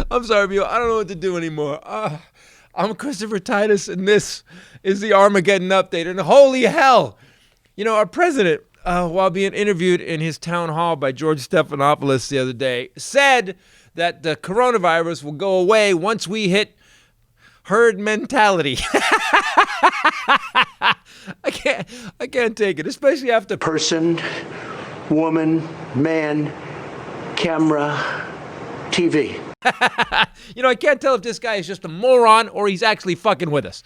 I'm sorry, Bill. I don't know what to do anymore. I'm Christopher Titus, and this is the Armageddon Update. And holy hell, you know, our president, while being interviewed in his town hall by George Stephanopoulos the other day, said that the coronavirus will go away once we hit herd mentality. I can't take it, especially after person, woman, man, camera, TV. You know, I can't tell if this guy is just a moron or he's actually fucking with us.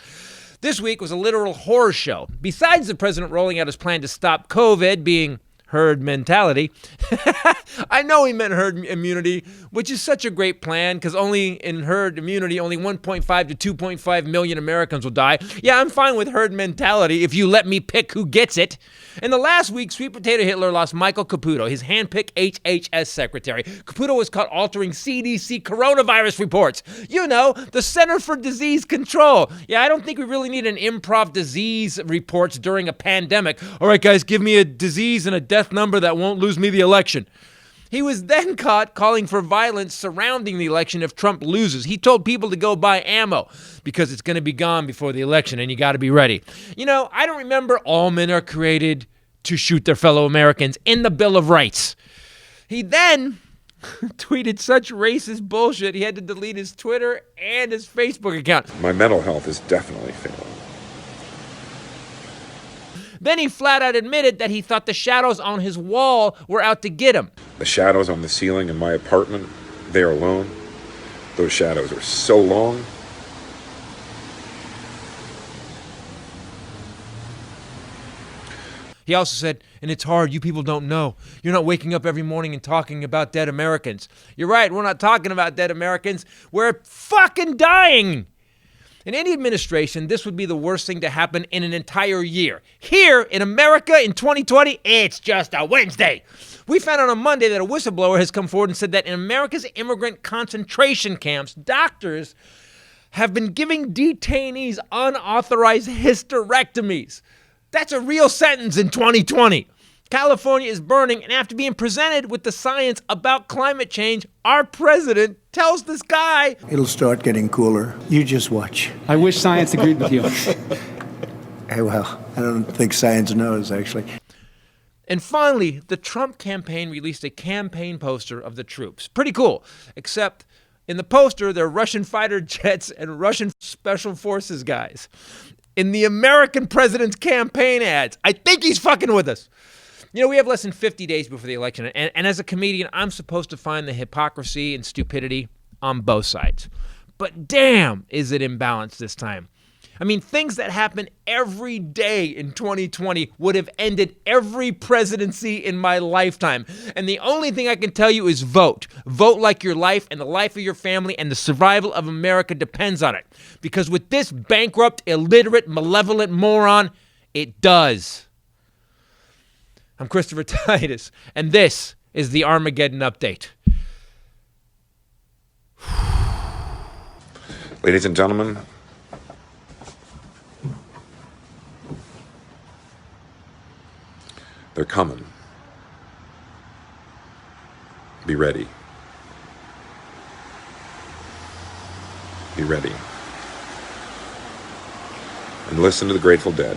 This week was a literal horror show. Besides the president rolling out his plan to stop COVID being herd mentality, I know he meant herd immunity, which is such a great plan because only in herd immunity, only 1.5 to 2.5 million Americans will die. Yeah, I'm fine with herd mentality if you let me pick who gets it. In the last week, Sweet Potato Hitler lost Michael Caputo, his hand-picked HHS secretary. Caputo was caught altering CDC coronavirus reports. You know, the Center for Disease Control. Yeah, I don't think we really need an improv disease reports during a pandemic. All right, guys, give me a disease and a death number that won't lose me the election. He was then caught calling for violence surrounding the election if Trump loses. He told people to go buy ammo because it's going to be gone before the election and you got to be ready. You know, I don't remember all men are created to shoot their fellow Americans in the Bill of Rights. He then tweeted such racist bullshit he had to delete his Twitter and his Facebook account. My mental health is definitely failing. Then he flat out admitted that he thought the shadows on his wall were out to get him. The shadows on the ceiling in my apartment, there alone, those shadows are so long. He also said, and it's hard, you people don't know. You're not waking up every morning and talking about dead Americans. You're right, we're not talking about dead Americans. We're fucking dying. In any administration, this would be the worst thing to happen in an entire year. Here in America in 2020, it's just a Wednesday. We found out on Monday that a whistleblower has come forward and said that in America's immigrant concentration camps, doctors have been giving detainees unauthorized hysterectomies. That's a real sentence in 2020. California is burning, and after being presented with the science about climate change, our president tells this guy, it'll start getting cooler. You just watch. I wish science agreed with you. Hey, well, I don't think science knows, actually. And finally, the Trump campaign released a campaign poster of the troops. Pretty cool, except in the poster, there are Russian fighter jets and Russian special forces guys. In the American president's campaign ads, I think he's fucking with us. You know, we have less than 50 days before the election, and as a comedian, I'm supposed to find the hypocrisy and stupidity on both sides. But damn, is it imbalanced this time. I mean, things that happen every day in 2020 would have ended every presidency in my lifetime. And the only thing I can tell you is vote. Vote like your life and the life of your family and the survival of America depends on it. Because with this bankrupt, illiterate, malevolent moron, it does. I'm Christopher Titus, and this is the Armageddon Update. Ladies and gentlemen, they're coming. Be ready. Be ready. And listen to the Grateful Dead.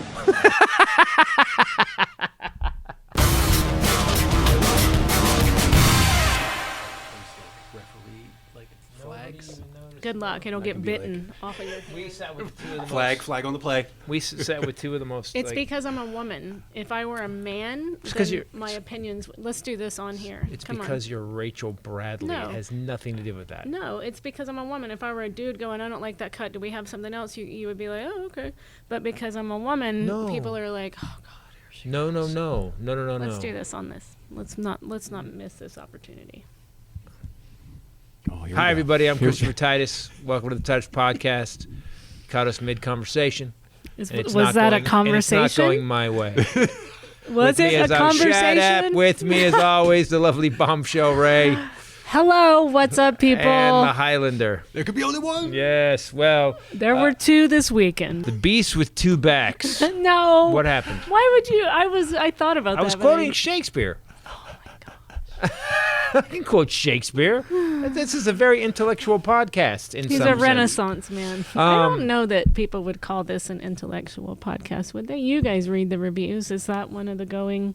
Good luck. It'll get bitten off of your hand. We sat with two of the Flag on the play. We sat with two of the most. It's because I'm a woman. If I were a man, then my opinions. Let's do this on here. It's because you're Rachel Bradley. No. It has nothing to do with that. No, it's because I'm a woman. If I were a dude going, I don't like that cut. Do we have something else? You would be like, oh, okay. But because I'm a woman, people are like, oh God, here she goes. No. Let's do this on this. Let's not miss this opportunity. Hi, everybody. I'm Christopher Titus. Welcome to the Titus Podcast. Caught us mid-conversation. Was that a conversation? And it's not going my way. Was it a conversation? Shut up. With me, as always, the lovely Bombshell Ray. Hello, what's up, people? And the Hylinder. There could be only one. Yes, well, There were two this weekend. the beast with two backs. No. What happened? Why would you? I thought about that. I was but quoting Shakespeare. I can quote Shakespeare. This is a very intellectual podcast. He's a Renaissance man. I don't know that people would call this an intellectual podcast, would they? You guys read the reviews. Is that one of the going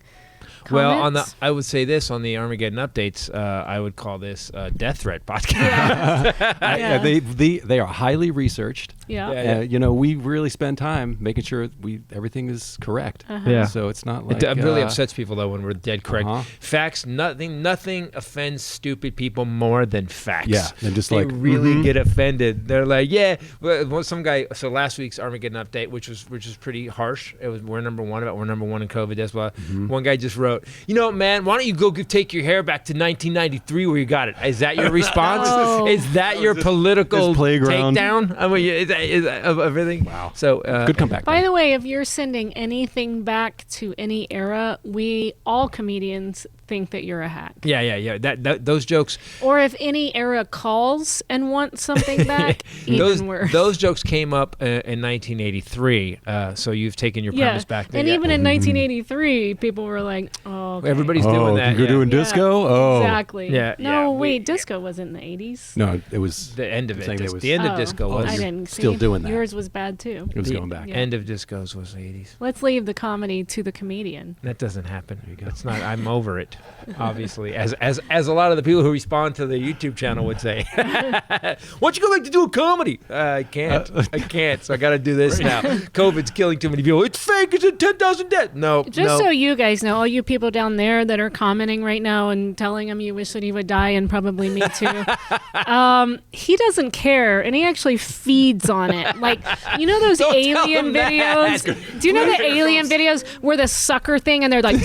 comments? I would say this on the Armageddon updates. I would call this a death threat podcast. Yeah. They are highly researched. Yeah. We really spend time making sure everything is correct. Yeah. So it's not like It really upsets people though when we're dead correct. Uh-huh. Facts, nothing offends stupid people more than facts. Yeah, and just they like, really get offended. They're like, yeah. Well, some guy. So last week's Armageddon update, which was pretty harsh. It was we're number one in COVID. That's why one guy just wrote, man, why don't you go take your hair back to 1993 where you got it? Is that your response? Oh. Is that your political playground takedown? I mean, is of everything. Wow. So good comeback. By the way, if you're sending anything back to any era, we all comedians think that you're a hack. Yeah. Those jokes. Or if any era calls and wants something back, even worse. Those jokes came up in 1983. So you've taken your premise back. And even in 1983, people were like, "Oh, okay. Everybody's doing that. You're doing disco? Oh, Exactly. Yeah, No, yeah, wait, disco wasn't in the 80s. No, it was The end of it. saying it was The end of disco was. I didn't see. still doing that. Yours was bad too. It was the going back. Yeah. End of discos was the 80s. Let's leave the comedy to the comedian. That doesn't happen. It's not. I'm over it. Obviously, as a lot of the people who respond to the YouTube channel would say. Why don't you go back to doing comedy? I can't. I can't. So I got to do this now. COVID's killing too many people. It's fake. It's a 10,000 dead. No. So you guys know, all you people down there that are commenting right now and telling him you wish that he would die, and probably me too. He doesn't care, and he actually feeds on it. Like, you know those Don't tell alien him that. videos? Do you know the alien videos where the sucker thing and they're like...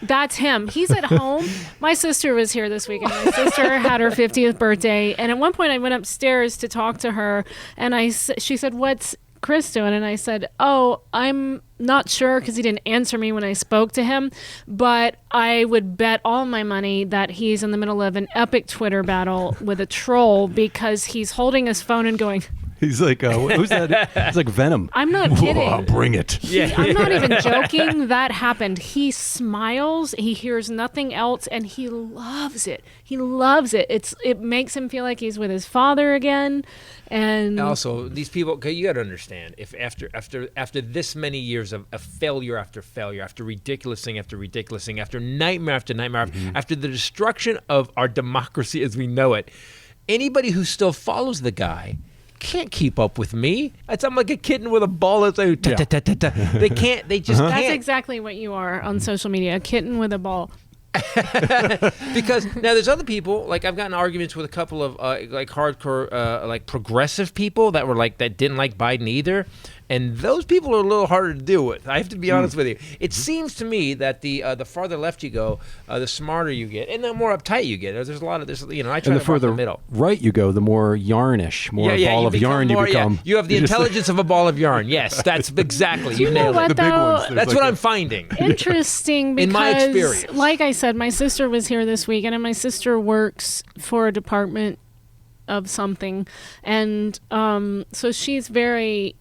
That's him. He's at home. My sister was here this weekend. My sister had her 50th birthday, and at one point I went upstairs to talk to her, and she said, "What's Chris doing?" And I said, "Oh, I'm not sure," because he didn't answer me when I spoke to him, but I would bet all my money that he's in the middle of an epic Twitter battle with a troll, because he's holding his phone and going... He's like, who's that? It's like Venom. I'm not kidding. Whoa, bring it. I'm not even joking. That happened. He smiles. He hears nothing else, and he loves it. He loves it. It makes him feel like he's with his father again. And also, these people, you got to understand, if after this many years of failure after failure, after ridiculous thing after ridiculous thing, after nightmare after nightmare, after the destruction of our democracy as we know it, anybody who still follows the guy can't keep up with me. I'm like a kitten with a ball. It's like, They can't. They just can't. That's exactly what you are on social media, a kitten with a ball. Because now there's other people, like I've gotten arguments with a couple of like hardcore like progressive people that didn't like Biden either, and those people are a little harder to deal with. I have to be honest with you. It seems to me that the farther left you go, the smarter you get, and the more uptight you get. There's a lot of this, I try And the to walk further the middle. right you go, the more yarnish, more ball of yarn you become. You have the intelligence of a ball of yarn. Yes, that's exactly. You nailed what, it. The big ones. That's what I'm finding. Interesting, because In my experience. like I said, my sister was here this weekend, and my sister works for a department of something, and so she's very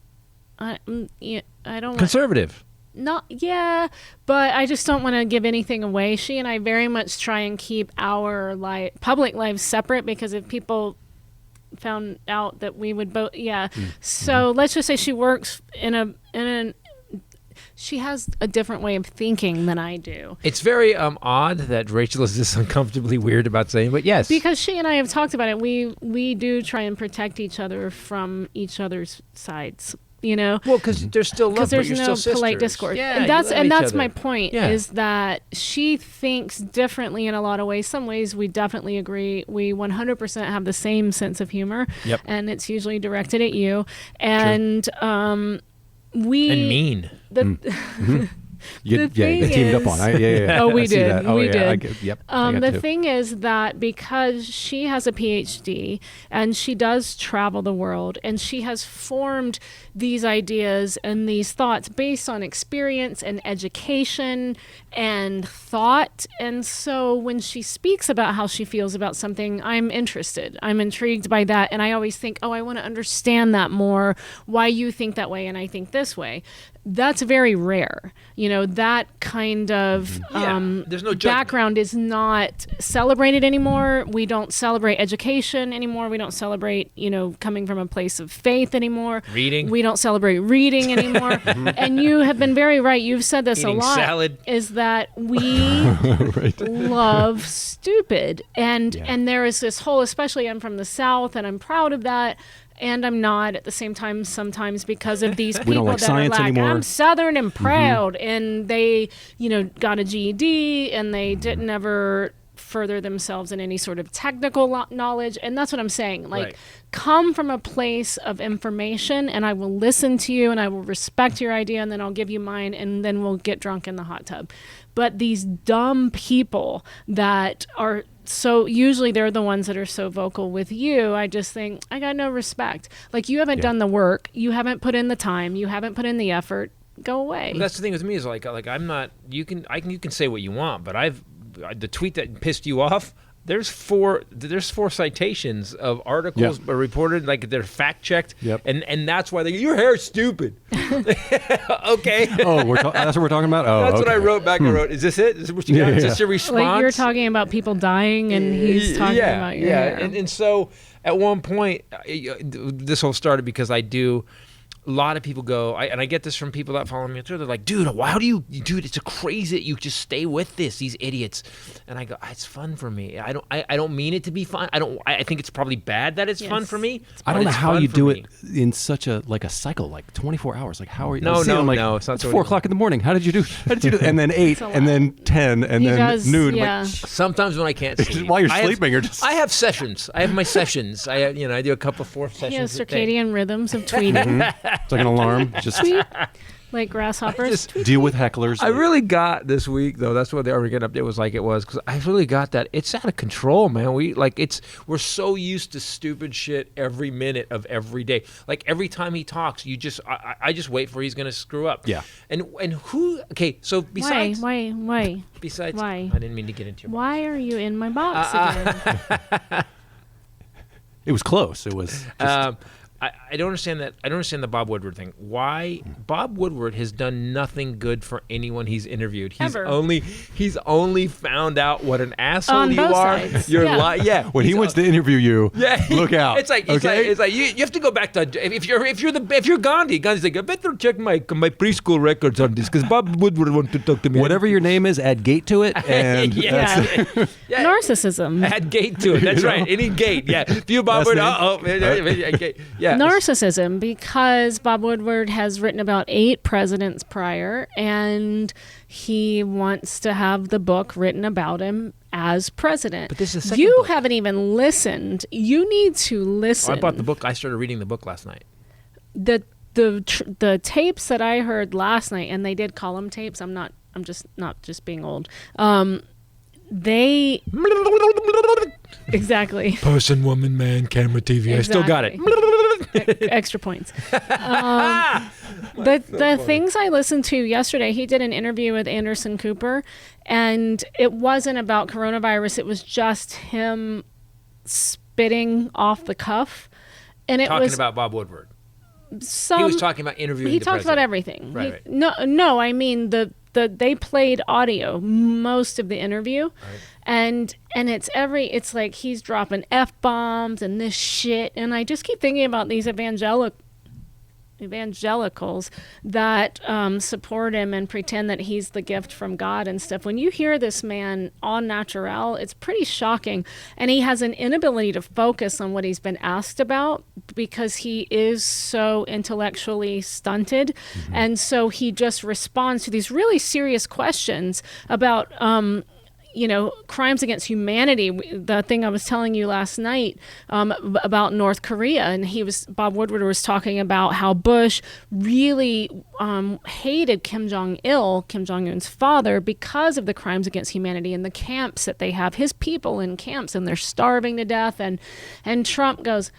I don't Conservative. but I just don't want to give anything away. She and I very much try and keep our public lives separate, because if people found out that we would both so let's just say she works in she has a different way of thinking than I do. It's very odd that Rachel is this uncomfortably weird about saying, but yes. Because she and I have talked about it. We do try and protect each other from each other's sides. Well, because there's still love, because there's but you're no still polite sisters. discourse. Yeah, and that's other. my point, is that she thinks differently in a lot of ways. Some ways we definitely agree. We 100% have the same sense of humor. Yep. And it's usually directed at you. And we... And mean. They teamed up on. Oh, we did. Oh, we yeah, did. Yep. The thing is that because she has a PhD and she does travel the world and she has formed these ideas and these thoughts based on experience and education and thought. And so when she speaks about how she feels about something, I'm interested. I'm intrigued by that. And I always think, oh, I want to understand that more, why you think that way and I think this way. That's very rare. That kind of there's no background is not celebrated anymore. We don't celebrate education anymore. We don't celebrate, coming from a place of faith anymore. Reading. We don't celebrate reading anymore. And you have been very right. You've said this Eating a lot. Salad. Is that we love stupid. And there is this whole, especially I'm from the South and I'm proud of that. And I'm not at the same time sometimes because of these people like that are like, anymore. I'm Southern and proud. And they, got a GED and they didn't ever further themselves in any sort of technical knowledge. And that's what I'm saying. Like, come from a place of information and I will listen to you and I will respect your idea and then I'll give you mine and then we'll get drunk in the hot tub. But these dumb people that are... So usually they're the ones that are so vocal with you. I just think, I got no respect. Like, you haven't done the work. You haven't put in the time. You haven't put in the effort. Go away. Well, that's the thing with me is like I'm not, you can say what you want, but the tweet that pissed you off, there's four citations of articles reported, like they're fact checked, and that's why your hair's stupid. Okay. Oh, that's what we're talking about. Oh, that's what I wrote back. I wrote, "Is this it? Is this what you got? Is this your response?" Like you're talking about people dying, and he's talking about your hair. And so at one point, this all started because a lot of people go, and I get this from people that follow me on Twitter. They're like, dude, dude, it's a crazy that you just stay with these idiots. And I go, it's fun for me. I don't mean it to be fun. I think it's probably bad that it's fun for me. I don't know how you do it in such a cycle, like 24 hours. Like, how are you? No, it's not. It's 4 o'clock in the morning. How did you do? And then 8, and then 10, and then noon. Yeah. Sometimes when I can't sleep, while you're sleeping, I have sessions. I have my sessions. I do a couple 4 sessions. He has circadian rhythms of tweeting. It's like an alarm. Just like grasshoppers. Deal with hecklers. I really got this week though. That's what the Oregon update was like. It was because I really got that it's out of control, man. We're so used to stupid shit every minute of every day. Like every time he talks, I just wait for he's gonna screw up. Yeah. And who? Okay, so besides why? Besides, why? I didn't mean to get into your. Why are you in my box again? It was close. It was. Just, I don't understand that. I don't understand the Bob Woodward thing. Why? Bob Woodward has done nothing good for anyone he's interviewed. He's only found out what an asshole on you both are. Sides. You're when he wants to interview you, look out. It's like you have to go back to if you're Gandhi's like, I better check my preschool records on this because Bob Woodward wants to talk to me. Whatever your name is, add gate to it, and Narcissism. Add gate to it. That's right. Any gate. Yeah. If you Bob Woodward. Yeah. Narcissism, because Bob Woodward has written about 8 presidents prior, and he wants to have the book written about him as president. But this is the second You book. haven't even listened. You need to listen. I bought the book. I started reading the book last night. The tapes that I heard last night, and they did call them tapes. I'm just not just being old. They exactly. Person, woman, man, camera, TV. Exactly. I still got it. Extra points. The things I listened to yesterday, he did an interview with Anderson Cooper, and it wasn't about coronavirus. It was just him spitting off the cuff, and it was talking about Bob Woodward. He was talking about interviewing. He the talked president. about everything. Right. No. I mean they played audio most of the interview, right. and it's like he's dropping F-bombs and this shit, and I just keep thinking about these evangelicals that support him and pretend that he's the gift from God and stuff. When you hear this man en natural, it's pretty shocking, and he has an inability to focus on what he's been asked about because he is so intellectually stunted. And so he just responds to these really serious questions about crimes against humanity. The thing I was telling you last night about North Korea, and Bob Woodward was talking about how Bush really hated Kim Jong-il, Kim Jong-un's father, because of the crimes against humanity and the camps that they have, his people in camps, and they're starving to death. And Trump goes,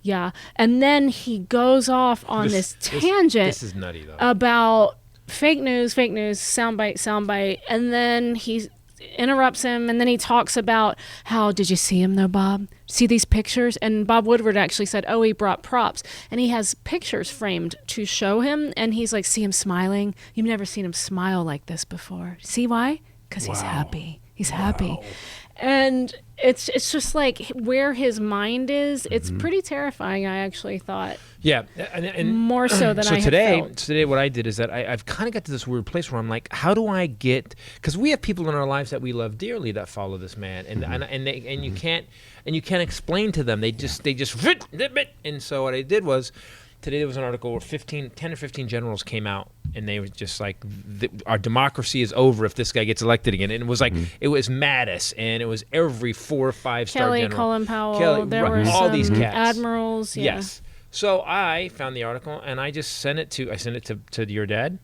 yeah. And then he goes off on this tangent. This is nutty, though. About fake news, soundbite, and then he interrupts him, and then he talks about how, did you see him though, Bob? See these pictures? And Bob Woodward actually said, he brought props, and he has pictures framed to show him, and he's like, see him smiling? You've never seen him smile like this before. See why? Because he's happy. He's happy. And it's just like where his mind is. It's pretty terrifying, I actually thought. Yeah, and more so than I had felt. So today what I did is that I've kind of got to this weird place where I'm like, how do I get? Because we have people in our lives that we love dearly that follow this man, and you can't explain to them. They just and so what I did was, today there was an article where 10 or 15 generals came out, and they were just like, our democracy is over if this guy gets elected again. And it was like, it was Mattis, and it was every 4 or 5 star Kelly, general. Colin Powell, there were all some these cats. admirals. Yeah. Yes. So I found the article, and I just sent it to your dad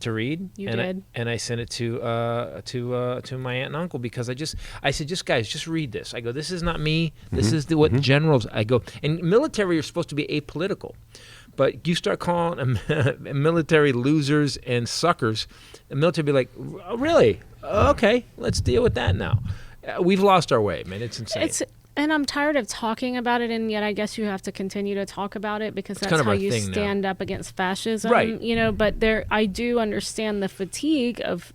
to read. You did. And I sent it to my aunt and uncle, because I said, guys, just read this. I go, this is not me. This is what generals. I go, and military are supposed to be apolitical, but you start calling military losers and suckers, the military be like, oh, really? Okay, let's deal with that now. We've lost our way, man. It's insane. And I'm tired of talking about it, and yet I guess you have to continue to talk about it, because that's kind of how our you thing stand now. up against fascism. Right. But I do understand the fatigue of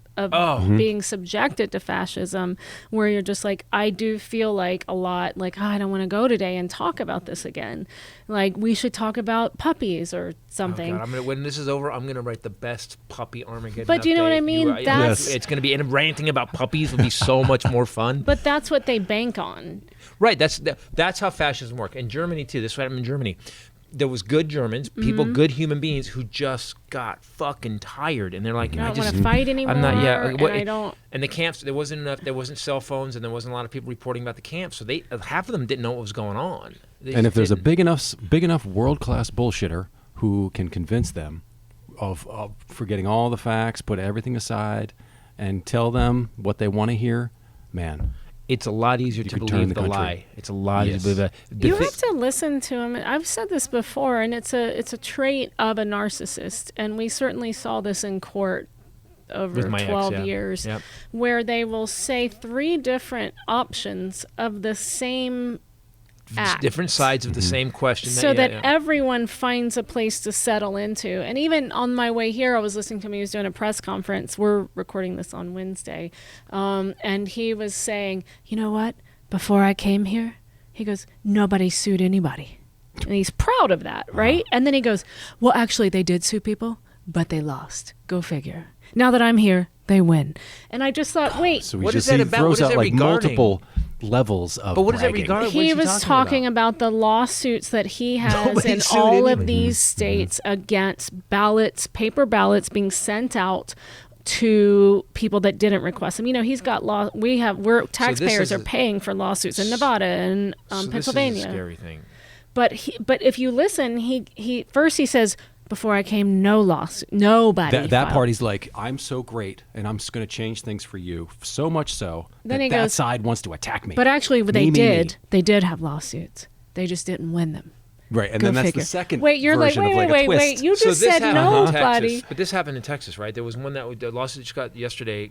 being subjected to fascism, where you're just like, I do feel like a lot like, I don't want to go today and talk about this again. Like, we should talk about puppies or something. Oh God, when this is over, I'm gonna write the best puppy Armageddon. But do you know what I mean? It's gonna be, and ranting about puppies will be so much more fun. But that's what they bank on. Right. That's how fascism works. In Germany too. This is what happened in Germany. There was good Germans, people, good human beings, who just got fucking tired, and they're like, I don't want to fight anymore. I'm not. And I don't. And the camps, there wasn't enough. There wasn't cell phones, and there wasn't a lot of people reporting about the camps. So half of them didn't know what was going on. And if there's a big enough world-class bullshitter who can convince them of forgetting all the facts, put everything aside, and tell them what they want to hear, man. It's a lot easier to believe the lie. It's a lot easier to believe that. You have to listen to him. I've said this before, and it's a trait of a narcissist, and we certainly saw this in court over 12 years, where they will say 3 different options of the same act. Different sides of the same question. So that everyone finds a place to settle into. And even on my way here, I was listening to him. He was doing a press conference. We're recording this on Wednesday. And he was saying, you know what? Before I came here, he goes, nobody sued anybody. And he's proud of that, right? And then he goes, well, actually, they did sue people, but they lost. Go figure. Now that I'm here, they win. And I just thought, wait. So he throws out like multiple levels of But what is that bragging. regarding? He was talking about the lawsuits that he has in all of these states against ballots, paper ballots being sent out to people that didn't request them. He's got taxpayers are paying for lawsuits in Nevada and Pennsylvania. This is a scary thing. But if you listen, he first he says, before I came, no lawsuit, nobody. That party's like, I'm so great, and I'm just going to change things for you, so much so then that goes, side wants to attack me. But actually, they did have lawsuits. They just didn't win them. Right, and then that's the second wait, you're version like, of like a twist. Wait, you just said nobody. But this happened in Texas, right? There was one that the lawsuit just got yesterday.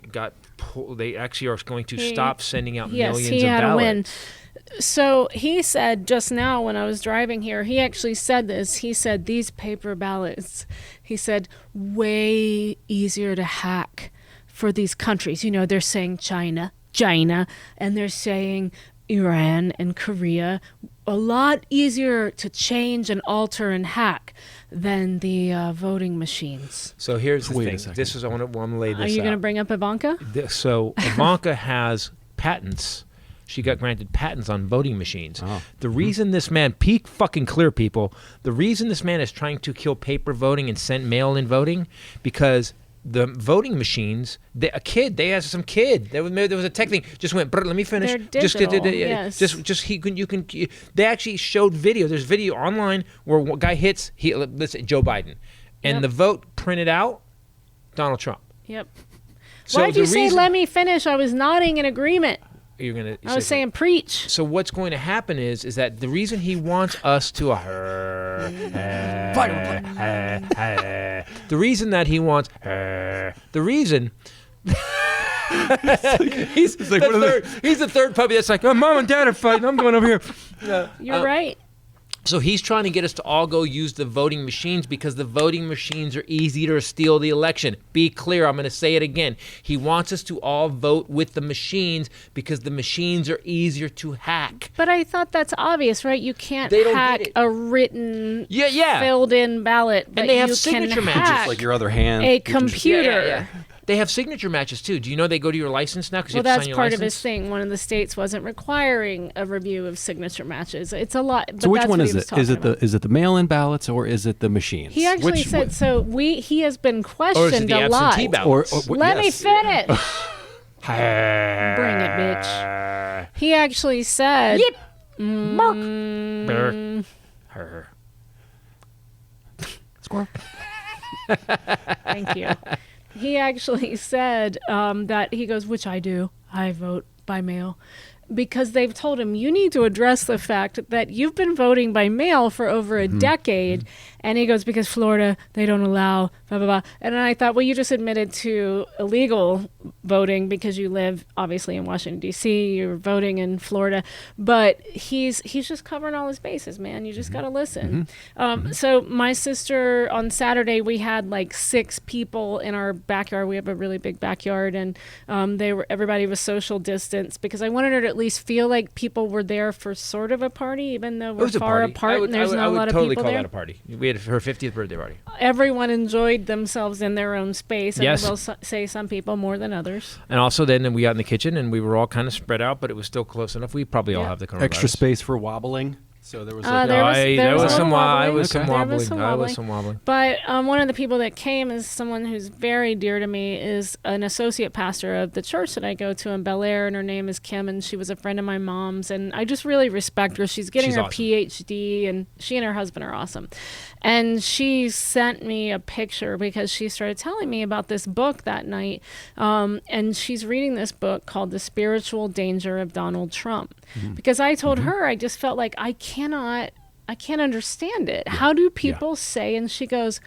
They actually are going to stop sending out millions of ballots. Yes, he had a win. So he said just now when I was driving here, he actually said this. He said these paper ballots, he said, way easier to hack for these countries. They're saying China, and they're saying Iran and Korea. A lot easier to change and alter and hack than the voting machines. So here's the Wait thing. a second. This is I want to lay this out. Are you going to bring up Ivanka? So Ivanka has patents. She got granted patents on voting machines. Oh. The reason this man, peak fucking clear people, the reason this man is trying to kill paper voting and send mail-in voting, because the voting machines, they asked some kid. There was a tech thing. Just went. Let me finish. They're digital, yes. They actually showed video. There's video online where one guy hits. Let's say Joe Biden, and the vote printed out, Donald Trump. Yep. So Why'd you say let me finish? I was nodding in agreement. I was saying preach. So what's going to happen is that the reason he wants us to the reason that he wants the reason he's the third puppy that's like, oh, mom and dad are fighting, I'm going over here. You're right. So he's trying to get us to all go use the voting machines because the voting machines are easier to steal the election. Be clear, I'm going to say it again. He wants us to all vote with the machines because the machines are easier to hack. But I thought that's obvious, right? You can't hack a written, filled-in ballot. And they have signature matches. Just like your other hand. A computer. Yeah. They have signature matches, too. Do you know they go to your license now? Well, that's part of his thing. One of the states wasn't requiring a review of signature matches. It's a lot. But so which one is it? Is it the mail-in ballots or is it the machines? He actually said, he has been questioned a lot. Let me finish. Bring it, bitch. He actually said... Yip. Her. Squirrel. Thank you. He actually said that he goes, which I do. I vote by mail. Because they've told him, you need to address the fact that you've been voting by mail for over a decade. And he goes, because Florida, they don't allow, blah, blah, blah. And I thought, well, you just admitted to illegal voting because you live, obviously, in Washington, D.C. You're voting in Florida. But he's just covering all his bases, man. You just got to listen. So my sister, on Saturday, we had like 6 people in our backyard. We have a really big backyard. And everybody was social distance because I wanted her to at least feel like people were there for sort of a party, even though we're far apart and there's not a lot of people there. I would totally call that a party. We had her 50th birthday party. Everyone enjoyed themselves in their own space. And I will say some people more than others. And also then we got in the kitchen and we were all kind of spread out, but it was still close enough. We probably all have the coronavirus. Extra space for wobbling. So there was some wobbling. But one of the people that came is someone who's very dear to me, is an associate pastor of the church that I go to in Bel Air, and her name is Kim, and she was a friend of my mom's, and I just really respect her. She's getting her awesome. PhD, and she and her husband are awesome. And she sent me a picture because she started telling me about this book that night, and she's reading this book called The Spiritual Danger of Donald Trump. Because I told her, I just felt like I can't understand it. How do people say? And she goes,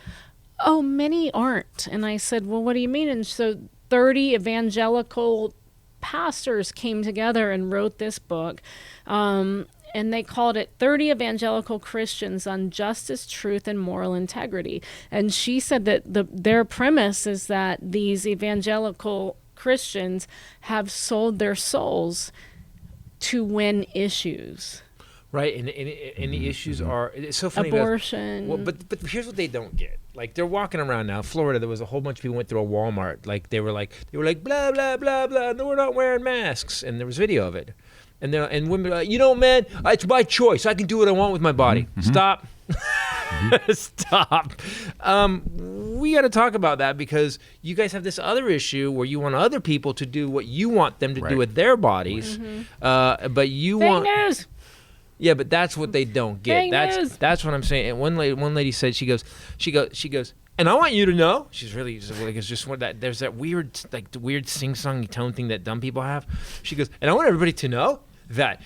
oh, many aren't. And I said, well, what do you mean? And so 30 evangelical pastors came together and wrote this book. And they called it 30 Evangelical Christians on Justice, Truth, and Moral Integrity. And she said that their premise is that these evangelical Christians have sold their souls to win issues. Right, and the issues are, it's so funny. Abortion. But here's what they don't get. Like, they're walking around now. Florida, there was a whole bunch of people went through a Walmart. Like, they were like, blah, blah, blah, blah. No, we're not wearing masks. And there was video of it. And women are like, man, it's my choice. I can do what I want with my body. Stop. Stop. We got to talk about that because you guys have this other issue where you want other people to do what you want them to do with their bodies. But you want... news. Yeah, but that's what they don't get. That's what I'm saying. And one lady said, she goes, and I want you to know, she's really like, it's just what that, there's that weird sing-songy tone thing that dumb people have. She goes, and I want everybody to know that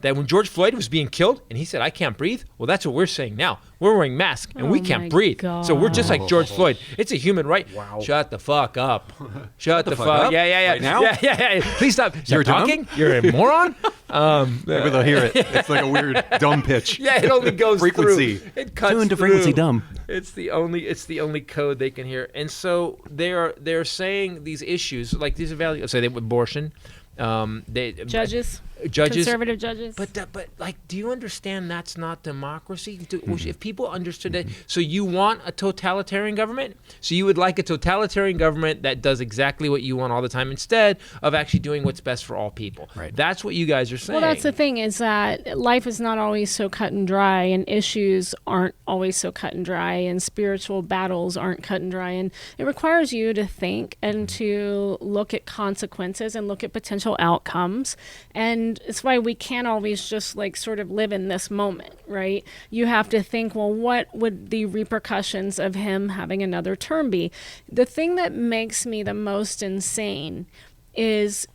when George Floyd was being killed and he said, I can't breathe, well, that's what we're saying now. We're wearing masks and we can't breathe. God. So we're just like George Floyd. It's a human right. Wow. Shut the fuck up. Shut the fuck up. Yeah. Right now? Yeah. Please stop. You're talking? You're a moron? Maybe they'll hear it. It's like a weird dumb pitch. Yeah, it only goes frequency. Through. It cuts Tune to through. Frequency dumb. It's the only code they can hear. And so they're saying these issues, like these values, say they abortion. Judges. judges, conservative judges. But like, do you understand that's not democracy? If people understood that, so you want a totalitarian government? So you would like a totalitarian government that does exactly what you want all the time instead of actually doing what's best for all people. Right. That's what you guys are saying. Well, that's the thing, is that life is not always so cut and dry, and issues aren't always so cut and dry, and spiritual battles aren't cut and dry, and it requires you to think and to look at consequences and look at potential outcomes. And it's why we can't always just like sort of live in this moment, right? You have to think, well, what would the repercussions of him having another term be? The thing that makes me the most insane is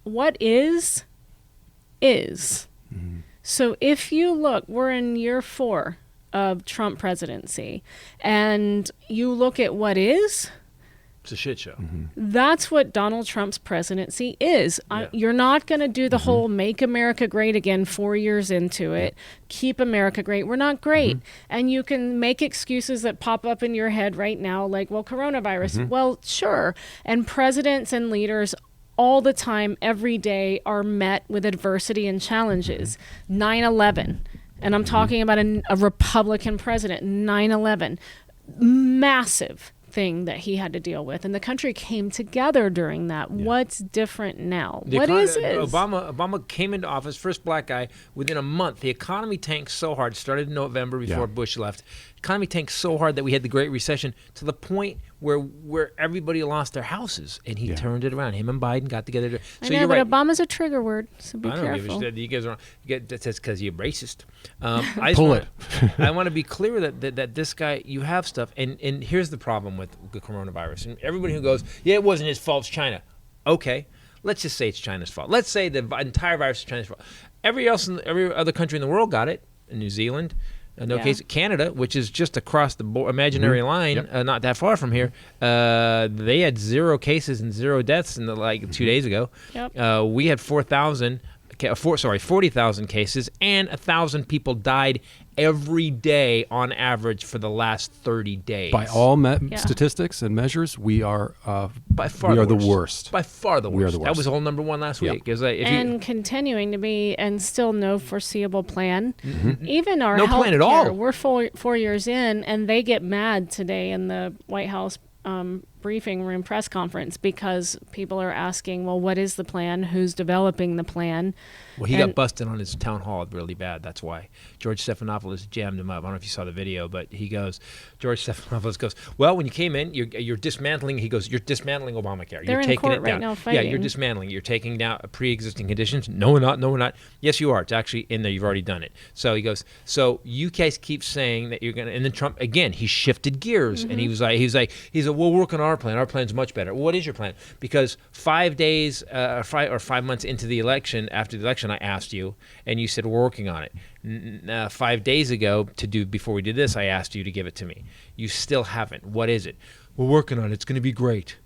what is. So if you look, we're in year 4 of Trump presidency, and you look at what is, it's a shit show. that's what Donald Trump's presidency is. Yeah. You're not going to do the whole make America great again 4 years into it. Keep America great. We're not great. And you can make excuses that pop up in your head right now, like, well, coronavirus. Well, sure. And presidents and leaders all the time, every day, are met with adversity and challenges. 9/11. And I'm talking about a Republican president. 9/11. Massive thing that he had to deal with, and the country came together during that. What's different now? What is it? Obama came into office, first black guy. Within a month, the economy tanked so hard. Started in November before Bush left. Economy tanked so hard that we had the Great Recession, to the point where everybody lost their houses, and he turned it around. Him and Biden got together. I know, but Obama's a trigger word, so be careful. I don't give a shit. You guys are. That's because you're racist. I want to be clear that this guy, you have stuff, and here's the problem with the coronavirus. And everybody who goes, yeah, it wasn't his fault, it's China. Okay, let's just say it's China's fault. Let's say the entire virus is China's fault. Every other country in the world got it. New Zealand. Case Canada, which is just across the imaginary line, not that far from here, they had 0 cases and 0 deaths in 2 days ago. We had 40,000 cases, and 1,000 people died every day on average for the last 30 days. By all statistics and measures, we are by far the worst. By far the worst. We are the worst. That was #1 last week. Continuing to be, and still no foreseeable plan. Even our no health plan at all. We're 4 years in, and they get mad today in the White House briefing room press conference, because people are asking, well, what is the plan? Who's developing the plan? Well, he got busted on his town hall really bad. That's why George Stephanopoulos jammed him up. I don't know if you saw the video, but George Stephanopoulos goes, well, when you came in, you're dismantling. He goes, you're dismantling Obamacare. They're you're in taking court it down. right now fighting. Yeah, you're dismantling. You're taking down pre-existing conditions. No, we're not. No, we're not. Yes, you are. It's actually in there. You've already done it. So he goes, so you guys keep saying that you're going to, and then Trump, again, he shifted gears, and he was like, we'll work on our plan. Our plan's much better. Well, what is your plan? Because 5 days or 5 months into the election, after the election, I asked you, and you said we're working on it. 5 days ago, before we did this, I asked you to give it to me. You still haven't. What is it? We're working on it. It's going to be great.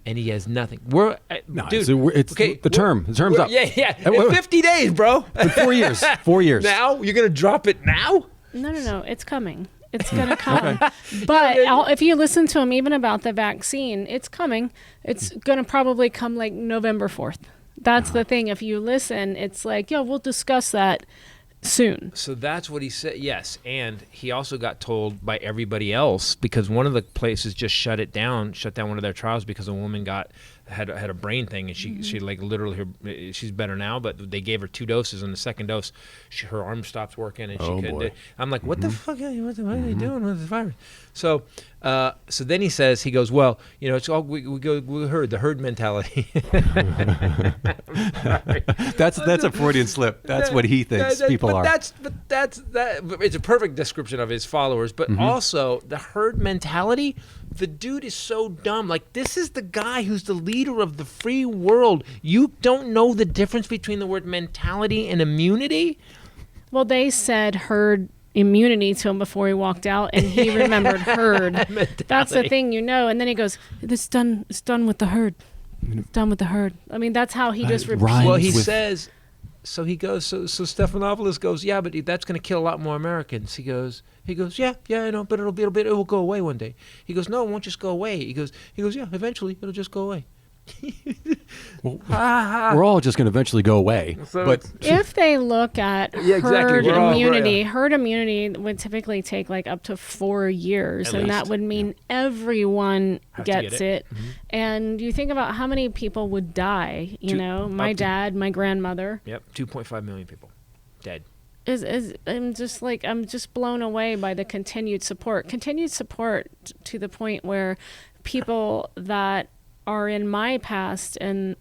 And he has nothing. It's okay. The term's up. Yeah. In 50 days, bro. 4 years. 4 years. Now you're going to drop it now? No. It's coming. It's going to come. But if you listen to him even about the vaccine, it's coming. It's going to probably come like November 4th. That's the thing. If you listen, it's like, we'll discuss that soon. So that's what he said, yes. And he also got told by everybody else, because one of the places just shut down one of their trials because a woman had a brain thing, and she like literally, she's better now, but they gave her 2 doses, and the second dose, her arm stopped working, and she couldn't. I'm like, what the fuck? What are they doing with this virus? So then he goes, well, it's all we heard the herd mentality. That's a Freudian slip. That's what he thinks people are. It's a perfect description of his followers, but also the herd mentality. The dude is so dumb. Like, this is the guy who's the leader of the free world. You don't know the difference between the word mentality and immunity? Well, they said herd immunity to him before he walked out, and he remembered herd. That's the thing, And then he goes, it's done with the herd. It's done with the herd. I mean, that's how he just repeats. Well, he says, so he goes, so Stephanopoulos goes, yeah, but that's going to kill a lot more Americans. He goes, yeah, I know, but it will go away one day. He goes, no, it won't just go away. He goes, yeah, eventually it'll just go away. Well, we're all just going to eventually go away. So but if they look at exactly. herd immunity would typically take like up to 4 years, At and least. that would mean everyone Have to get gets it. it. And you think about how many people would die. My dad, my grandmother. Yep, 2.5 million people dead. I'm just blown away by the continued support to the point where people that are in my past and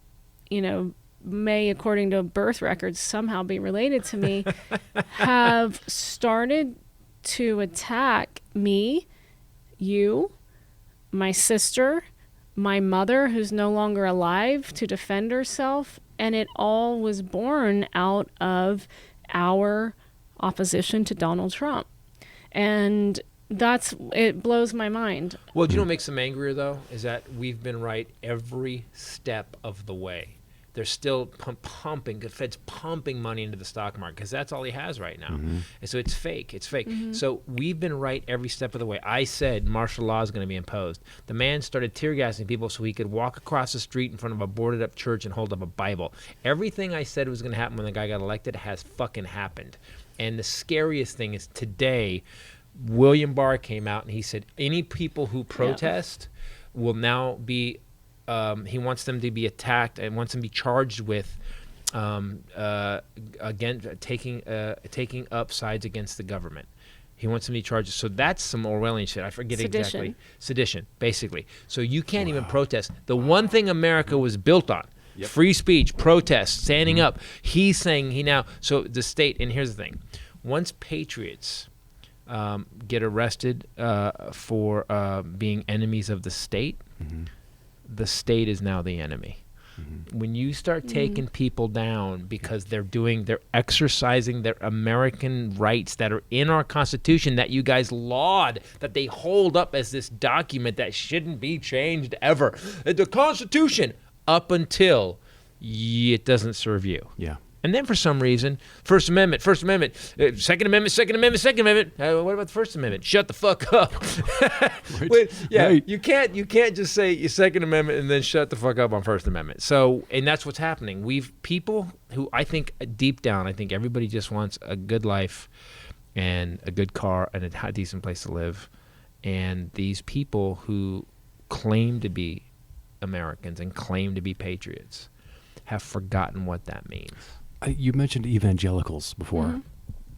may, according to birth records, somehow be related to me, have started to attack me, you, my sister, my mother, who's no longer alive, to defend herself. And it all was born out of our opposition to Donald Trump. And it blows my mind. Well, do you know what makes them angrier, though? Is that we've been right every step of the way. They're still pumping, the Fed's pumping money into the stock market because that's all he has right now. And so it's fake. It's fake. So we've been right every step of the way. I said martial law is going to be imposed. The man started tear gassing people so he could walk across the street in front of a boarded up church and hold up a Bible. Everything I said was going to happen when the guy got elected has fucking happened. And the scariest thing is today, William Barr came out and he said any people who protest will now be he wants them to be attacked and wants them to be charged with again taking up sides against the government. He wants them to be charged. So that's some Orwellian shit. I forget exactly. Sedition, basically. So you can't even protest. The one thing America was built on, free speech, protest, standing up. He's saying so the state, and here's the thing. Once patriots get arrested for being enemies of the state, the state is now the enemy. When you start taking people down because they're exercising their American rights that are in our Constitution that you guys laud, that they hold up as this document that shouldn't be changed ever. The Constitution, up until it doesn't serve you. Yeah. And then for some reason, First Amendment, Second Amendment. What about the First Amendment? Shut the fuck up. Right. You can't just say your Second Amendment and then shut the fuck up on First Amendment. So, and that's what's happening. People who I think deep down, I think everybody just wants a good life and a good car and a decent place to live. And these people who claim to be Americans and claim to be patriots have forgotten what that means. You mentioned evangelicals before.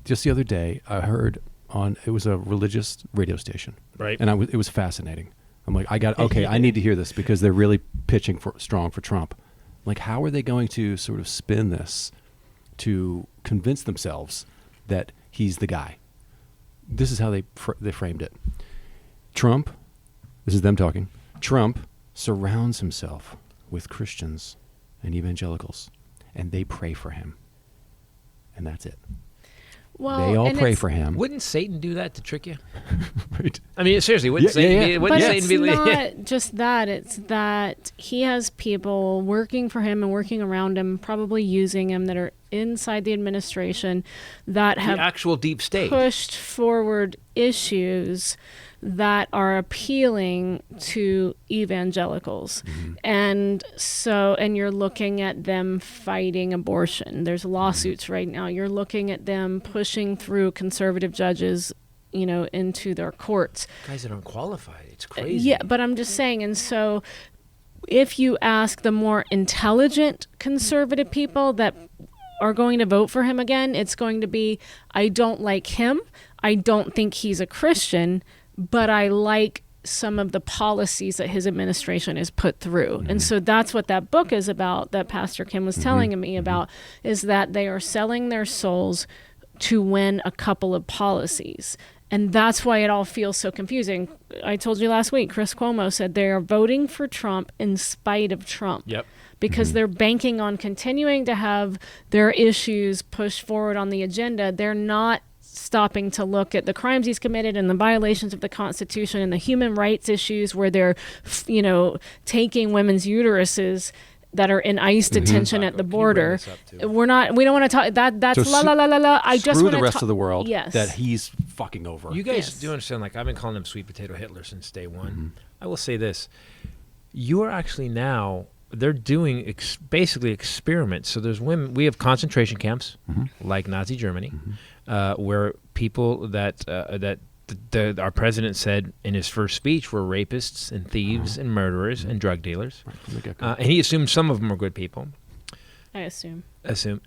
Just the other day, I heard it was a religious radio station, right? And it was fascinating. I'm like, I need to hear this because they're really pitching strong for Trump. Like, how are they going to sort of spin this to convince themselves that he's the guy? This is how they framed it. Trump, this is them talking. Trump surrounds himself with Christians and evangelicals, and they pray for him, and that's it. Well, they all pray for him. Wouldn't Satan do that to trick you? Right. I mean, seriously, wouldn't Satan? But Satan it's be not just that. It's that he has people working for him and working around him, probably using him, that are inside the administration that have the actual deep state pushed forward issues that are appealing to evangelicals. And you're looking at them fighting abortion. There's lawsuits right now. You're looking at them pushing through conservative judges, into their courts. Guys that aren't qualified. It's crazy. Yeah, but I'm just saying, and so if you ask the more intelligent conservative people that are going to vote for him again, it's going to be, I don't like him. I don't think he's a Christian, but I like some of the policies that his administration has put through. And so that's what that book is about, that Pastor Kim was telling me about, is that they are selling their souls to win a couple of policies. And that's why it all feels so confusing. I told you last week, Chris Cuomo said they are voting for Trump in spite of Trump. Yep. Because they're banking on continuing to have their issues pushed forward on the agenda. They're not stopping to look at the crimes he's committed and the violations of the Constitution and the human rights issues where they're, taking women's uteruses that are in ICE detention at the border. We don't want to talk that's So la la la la la. I just want the to rest of the world yes. that he's fucking over. You guys Yes. do understand, like, I've been calling him sweet potato Hitler since day one. I will say this. You are actually now they're doing basically experiments. So there's women. We have concentration camps like Nazi Germany, where people that our president said in his first speech were rapists and thieves and murderers and drug dealers. And he assumed some of them were good people. I assume.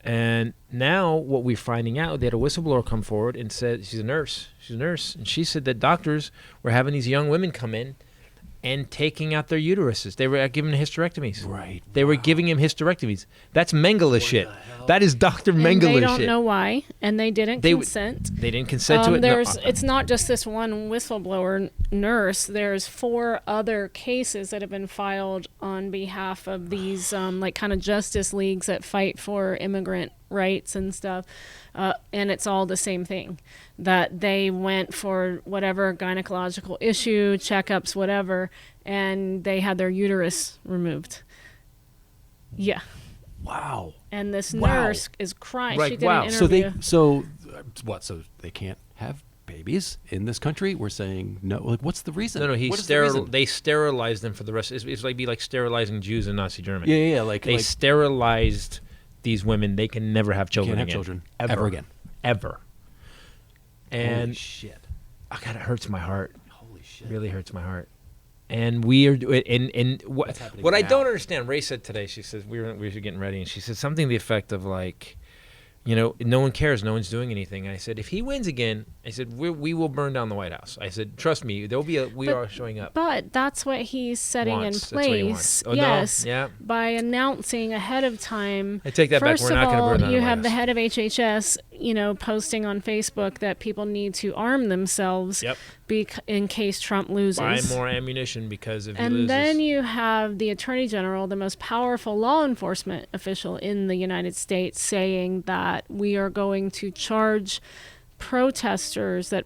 And now what we're finding out, they had a whistleblower come forward and said, she's a nurse, and she said that doctors were having these young women come in and taking out their uteruses. They were giving hysterectomies. Right. They were giving him hysterectomies. That's Mengele shit. That is Dr. Mengele shit. They don't know why, and they didn't consent. They didn't consent to it. It's not just this one whistleblower nurse. There's 4 other cases that have been filed on behalf of these like kind of justice leagues that fight for immigrant rights and stuff. And it's all the same thing, that they went for whatever gynecological issue, checkups, whatever, and they had their uterus removed. Yeah. Wow. And this nurse is crying. Right. She did an So interview. So they can't have babies in this country? We're saying no. Like, what's the reason? No, they sterilized them for the rest. It's like sterilizing Jews in Nazi Germany. Yeah. They sterilized these women. They can never have children can't again. have children ever again. Ever. And holy shit. Oh God, it hurts my heart. Holy shit. Really hurts my heart. And we are, and what I don't understand. Ray said today, she says we were getting ready, and she said something to the effect of like, no one cares, no one's doing anything. I said, if he wins again, I said we will burn down the White House. I said, trust me, we are showing up. But that's what he's setting in place. Oh, yes, no? Yeah. By announcing ahead of time. I take that back. First We're not going to burn down the White you have the House. head of HHS, posting on Facebook that people need to arm themselves. Yep. In case Trump loses. Buy more ammunition because if he loses. And then you have the Attorney General, the most powerful law enforcement official in the United States, saying that we are going to charge protesters that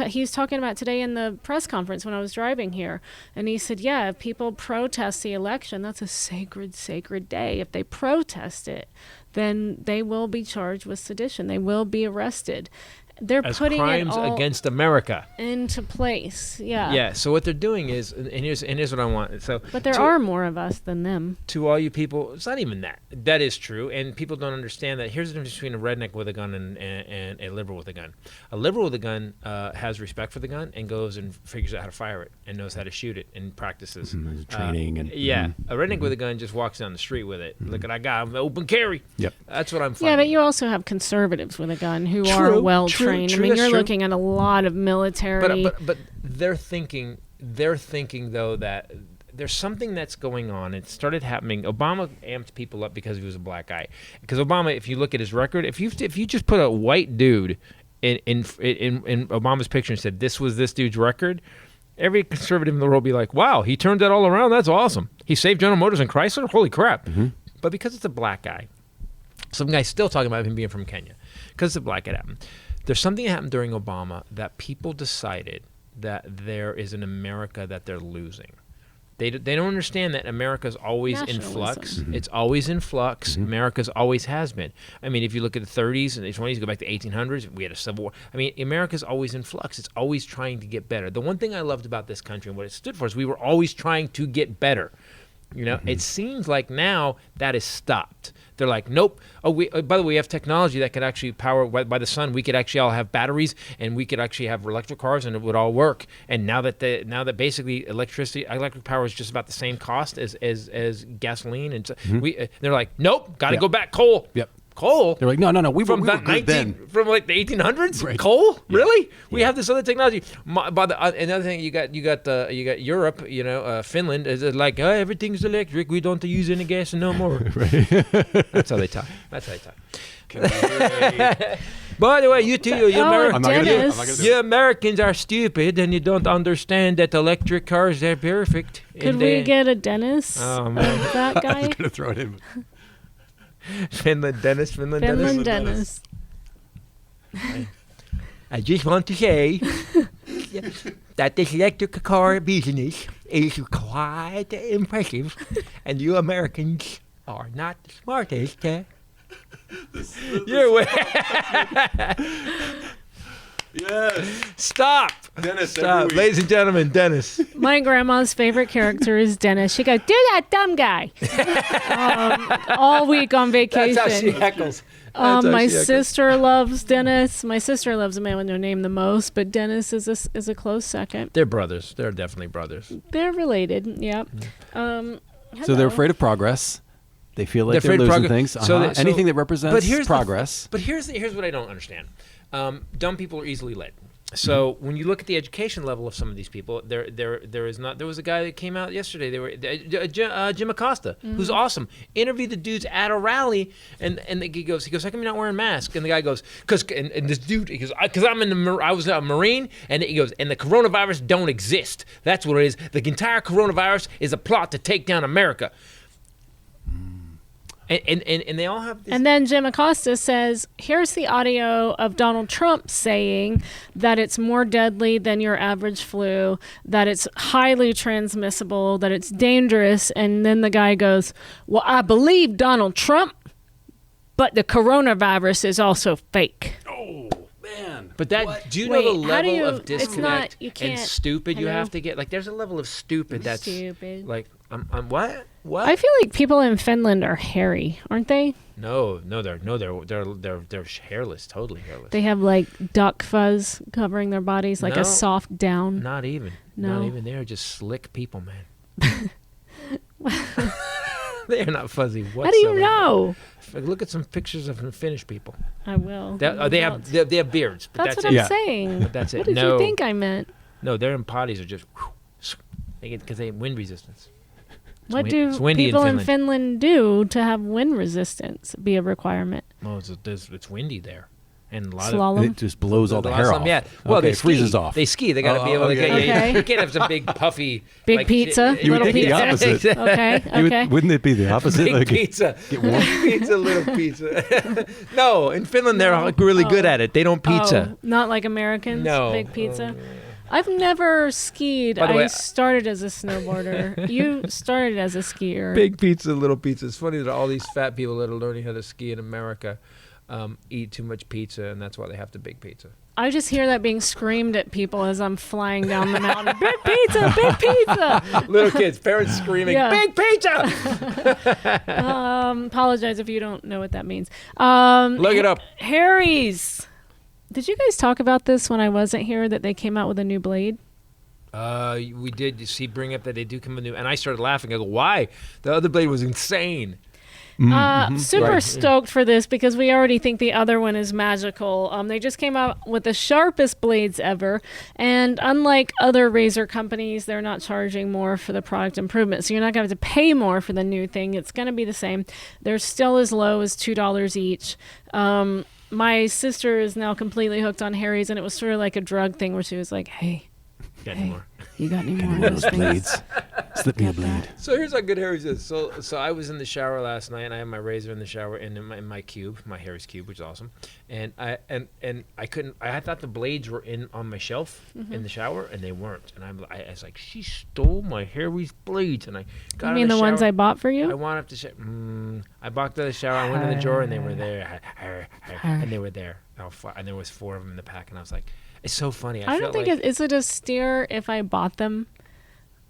he's talking about today in the press conference when I was driving here, and he said, if people protest the election, that's a sacred day. If they protest it, then they will be charged with sedition. They will be arrested. They're as putting crimes it all against America into place. Yeah. Yeah. So what they're doing is, and here's what I want. So, but there are more of us than them. To all you people, it's not even that. That is true, and people don't understand that. Here's the difference between a redneck with a gun and a liberal with a gun. A liberal with a gun has respect for the gun and goes and figures out how to fire it and knows how to shoot it and practices training and a redneck with a gun just walks down the street with it. Look at I got open carry. Yep. That's what I'm finding. Yeah, but you also have conservatives with a gun who are well trained. I mean, you're looking at a lot of military. But they're thinking though that there's something that's going on. It started happening. Obama amped people up because he was a black guy. Because Obama, if you look at his record, if you just put a white dude in Obama's picture and said this was this dude's record, every conservative in the world would be like, wow, he turned that all around. That's awesome. He saved General Motors and Chrysler. Holy crap! But because it's a black guy, some guy's still talking about him being from Kenya because it's a black guy. Happened. There's something that happened during Obama that people decided that there is an America that they're losing. They don't understand that America's always in flux. It's always in flux. America's always has been. I mean, if you look at the 30s and the 20s, go back to 1800s, we had a civil war. I mean, America's always in flux. It's always trying to get better. The one thing I loved about this country and what it stood for is we were always trying to get better. It seems like now that is stopped. They're like, nope. Oh, by the way, we have technology that could actually power by the sun. We could actually all have batteries, and we could actually have electric cars, and it would all work. And now that basically electric power is just about the same cost as gasoline, and so they're like, nope, got to go back coal. Yep. Coal? They're like, no, we were good then. From like the 1800s? Right. Coal? Yeah. Really? We have this other technology. Another thing, you got Europe, Finland is like, everything's electric. We don't use any gas no more. That's how they talk. By the way, you too, you Americans are stupid and you don't understand that electric cars are perfect. Could we get a Dennis? Oh, man. That guy? I was going to throw it in. Finland Dennis. I just want to say that this electric car business is quite impressive, and you Americans are not the smartest. Yes. Stop. Dennis, Stop. every week. Ladies and gentlemen, Dennis. My grandma's favorite character is Dennis. She goes, "Do that dumb guy," all week on vacation. That's how she heckles. That's how My she heckles. sister loves Dennis. My sister loves a man with no name the most, but Dennis is a close second. They're brothers. They're definitely brothers. They're related. Yep. So they're Hello. afraid of progress. They feel like they're afraid of losing progress. things. So Anything that represents progress. But here's what I don't understand. Dumb people are easily led. So when you look at the education level of some of these people, there is not. There was a guy that came out yesterday. They were Jim Acosta, who's awesome. Interviewed the dudes at a rally, and he goes, "How come you're not wearing masks?" And the guy goes, "Cause," and this dude, he goes, "Cause I was a Marine," and he goes, "And the coronavirus don't exist. That's what it is. The entire coronavirus is a plot to take down America." And they all have this. And then Jim Acosta says, here's the audio of Donald Trump saying that it's more deadly than your average flu, that it's highly transmissible, that it's dangerous. And then the guy goes, well, I believe Donald Trump, but the coronavirus is also fake. Oh, man. But that, do you Wait, know the how do level you- of it's not- disconnect you and can't- stupid you hello? have to get? Like, there's a level of stupid that's Stupid. like, what? What? I feel like people in Finland are hairy, aren't they? No, they're hairless, totally hairless. They have like duck fuzz covering their bodies, like No. a soft down. Not even. No. Not even. They're just slick people, man. They are not fuzzy whatsoever. How do you know? Look at some pictures of Finnish people. I will. They have beards, but That's that's, what it. I'm saying. But that's it. What did No. you think I meant? No, their bodies are just because they have wind resistance. What it's do windy in people in Finland. Finland do to have wind resistance be a requirement? Well, it's windy there, and a lot Slalom? It just blows all the last hair time, off. Yeah. Well, okay, they it freezes ski. off. They ski. They got to be able to get. Okay. You can't have some big puffy. Big like, pizza? You would Little think the pizza? opposite. Okay. Wouldn't it be the opposite? Big Like, pizza. Pizza, little pizza. No, in Finland they're really good at it. They don't pizza. Oh, not like Americans? No. Big pizza? I've never skied. By the way, I started as a snowboarder. You started as a skier. Big pizza, little pizza. It's funny that all these fat people that are learning how to ski in America eat too much pizza, and that's why they have the big pizza. I just hear that being screamed at people as I'm flying down the mountain. Big pizza, big pizza. Little kids, parents screaming, Yeah. big pizza! Apologize if you don't know what that means. Look it up. Harry's. Did you guys talk about this when I wasn't here, that they came out with a new blade? We did bring up that they do come with new, and I started laughing. I go, why? The other blade was insane. Super Right. stoked for this because we already think the other one is magical. They just came out with the sharpest blades ever, and unlike other razor companies, they're not charging more for the product improvement. So you're not going to have to pay more for the new thing. It's going to be the same. They're still as low as $2 each. My sister is now completely hooked on Harry's, and it was sort of like a drug thing where she was like, hey, Got any more? you got any more one of of those those things? blades. Slip me a blade. So here's how good Harry's is. So I was in the shower last night, and I had my razor in the shower and in my cube, my Harry's cube, which is awesome. And I couldn't. I thought the blades were on my shelf in the shower, and they weren't. And I was like, she stole my Harry's blades, and I got. You in mean the ones shower. I bought for I you? went up to I walked to the shower. I went in the drawer, and they were there, and they were there. And there was 4 of them in the pack, and I was like, it's so funny. I don't think is it a steer if I bought them?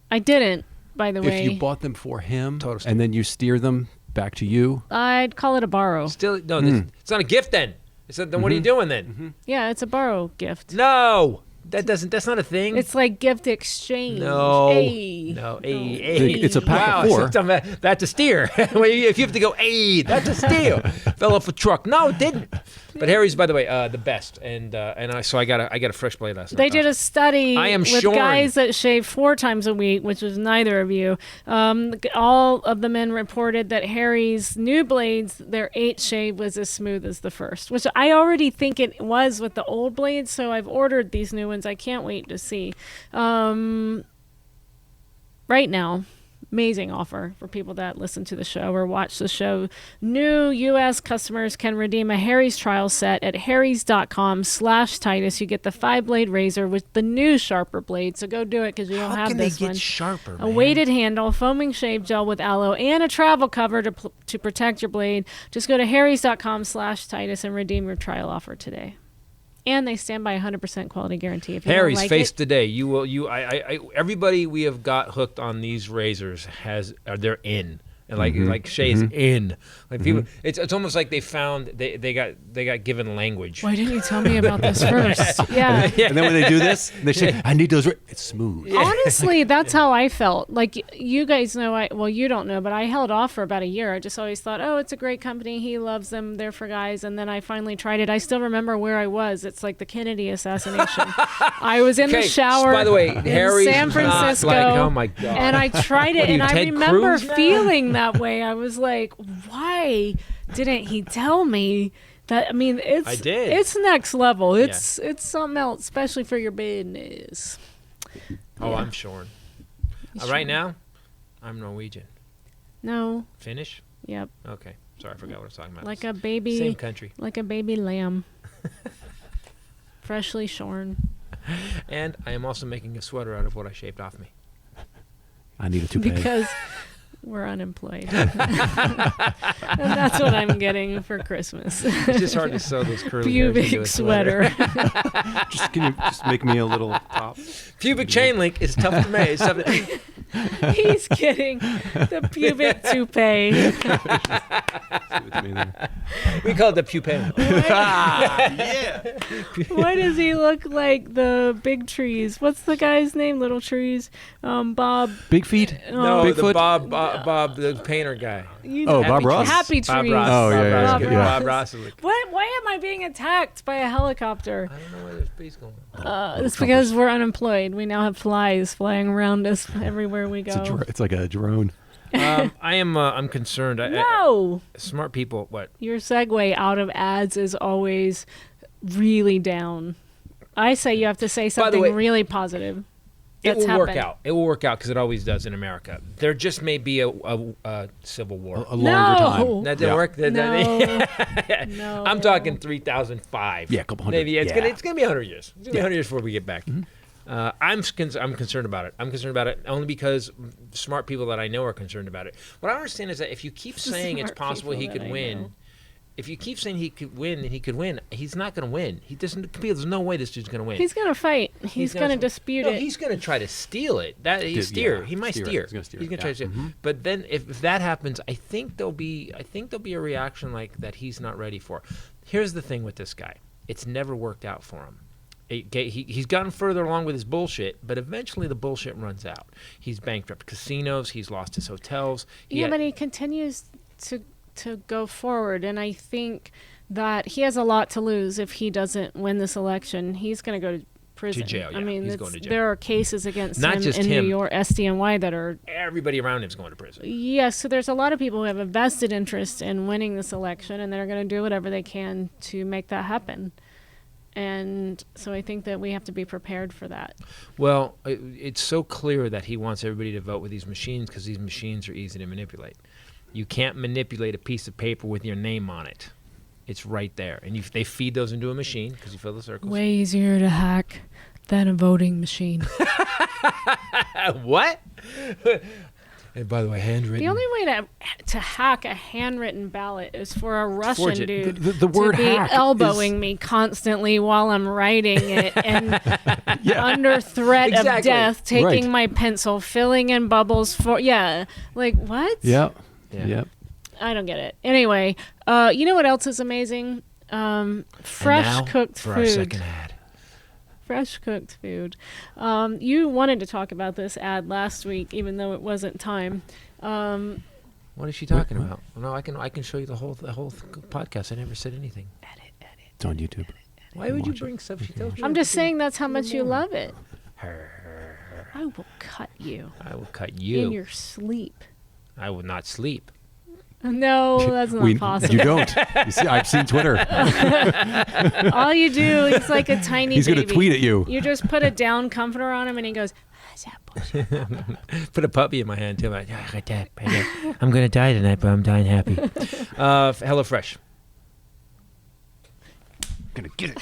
I didn't, by the way. If you bought them for him Total steal. and then you steer them back to you, I'd call it a borrow. Still, no, it's not a gift then. Then what are you doing then? Yeah, it's a borrow gift. No, that's not a thing. It's like gift exchange. No. Hey. No. It's a pack of 4. That's a steer. If you have to go, that's a steal. Fell off a truck. No, it didn't. But Harry's, by the way, the best. And I got a fresh blade last night. They did a study I am with shorn. guys that shave 4 times a week, which was neither of you. All of the men reported that Harry's new blades, their 8th shave was as smooth as the first, which I already think it was with the old blades, so I've ordered these new ones. I can't wait to see. Right now, amazing offer for people that listen to the show or watch the show. New U.S. customers can redeem a Harry's trial set at harrys.com/Titus. You get the 5-blade razor with the new sharper blade. So go do it because you don't have this one. Sharper, A weighted handle, foaming shave gel with aloe, and a travel cover to protect your blade. Just go to harrys.com/Titus and redeem your trial offer today. And they stand by 100% quality guarantee. If you Harry's don't like face it, today. You will. Everybody we have got hooked on these razors they're in. And like Shay's in, like people, it's almost like they got given language. Why didn't you tell me about this first? Yeah. And then when they do this, they say, "I need those." It's smooth. Honestly, that's how I felt. Like, you guys know, you don't know, but I held off for about a year. I just always thought, oh, it's a great company. He loves them. They're for guys. And then I finally tried it. I still remember where I was. It's like the Kennedy assassination. I was in the shower. By the way, in Harry's San Francisco. oh my God. And I tried it, and I Ted remember Cruz now? feeling that way. I was like, why didn't he tell me that? I mean, I did. It's next level. It's something else, especially for your business. Oh, I'm Shorn. Right now, I'm Norwegian. No. Finnish? Yep. Okay. Sorry, I forgot what I was talking about. Like a baby. Same country. Like a baby lamb. Freshly shorn. And I am also making a sweater out of what I shaved off me. I need a toupee. Because we're unemployed. And that's what I'm getting for Christmas. It's just hard to sew those curly hairs into Pubic a sweater. Can you just make me a little top? Pubic chain link is tough to make. It's tough to... He's getting the pubic toupee. We call it the pupay. Why does he look like the big trees? What's the guy's name? Little trees? Bob. Big feet? No, Bigfoot? the Bob, the painter guy. You Oh, know, Bob Ross? Happy trees. Bob Ross. Oh, yeah, yeah, Bob yeah. Ross. Bob Ross is like, Why am I being attacked by a helicopter? I don't know where this bee's going. It's because we're unemployed. We now have flies flying around us everywhere we go. It's like a drone. I'm concerned. No! Smart people, what? Your segue out of ads is always really down. I say you have to say something way, really positive. It That's will work happened. out. It will work out because it always does in America. There just may be a civil war. A longer time. That didn't work. No. No. I'm talking 3005. Yeah, a couple hundred. Maybe it's gonna be 100 years. It's gonna be 100 years before we get back. Mm-hmm. I'm concerned about it. I'm concerned about it only because smart people that I know are concerned about it. What I understand is that if you keep saying it's Smart possible he people could that I win, know. if you keep saying he could win and he could win, he's not going to win. He doesn't. There's no way this dude's going to win. He's going to fight. He's going to dispute it. He's going to try to steal it. He might steer. He's going to steer. He's going to try to steer. Mm-hmm. But then if that happens, I think there'll be a reaction like that he's not ready for. Here's the thing with this guy. It's never worked out for him. He's gotten further along with his bullshit, but eventually the bullshit runs out. He's bankrupt casinos. He's lost his hotels. But he continues to go forward, and I think that he has a lot to lose if he doesn't win this election. He's going to go to prison. To jail, yeah. I mean, He's going to jail. there are cases against Not him just in him. New York, SDNY, that are... Everybody around him's going to prison. Yes, so there's a lot of people who have a vested interest in winning this election, and they're going to do whatever they can to make that happen. And so I think that we have to be prepared for that. Well, it's so clear that he wants everybody to vote with these machines because these machines are easy to manipulate. You can't manipulate a piece of paper with your name on it. It's right there. And they feed those into a machine because you fill the circles. Way easier to hack than a voting machine. What? And by the way, handwritten. The only way to hack a handwritten ballot is for a Russian Forge it. dude The word to be hack elbowing is- me constantly while I'm writing it and under threat of Exactly. death, taking Right. my pencil, filling in bubbles like what? Yep. Yeah. Yep. I don't get it. Anyway, you know what else is amazing? Fresh cooked for food. our second ad. Fresh cooked food. You wanted to talk about this ad last week, even though it wasn't time. What is she talking about? No, I can show you the whole podcast. I never said anything. It's on YouTube. Why would you watch it. bring stuff she tells you? I'm just saying that's how much you love it. Her. I will cut you I will cut in you. your sleep. I will not sleep. No, that's not possible. You don't. You see, I've seen Twitter. All you do is like a tiny He's baby. going to tweet at you. You just put a down comforter on him and he goes, "Is that bullshit?" Put a puppy in my hand too. I'm like, I'm gonna die tonight, but I'm dying happy. HelloFresh. Gonna get it.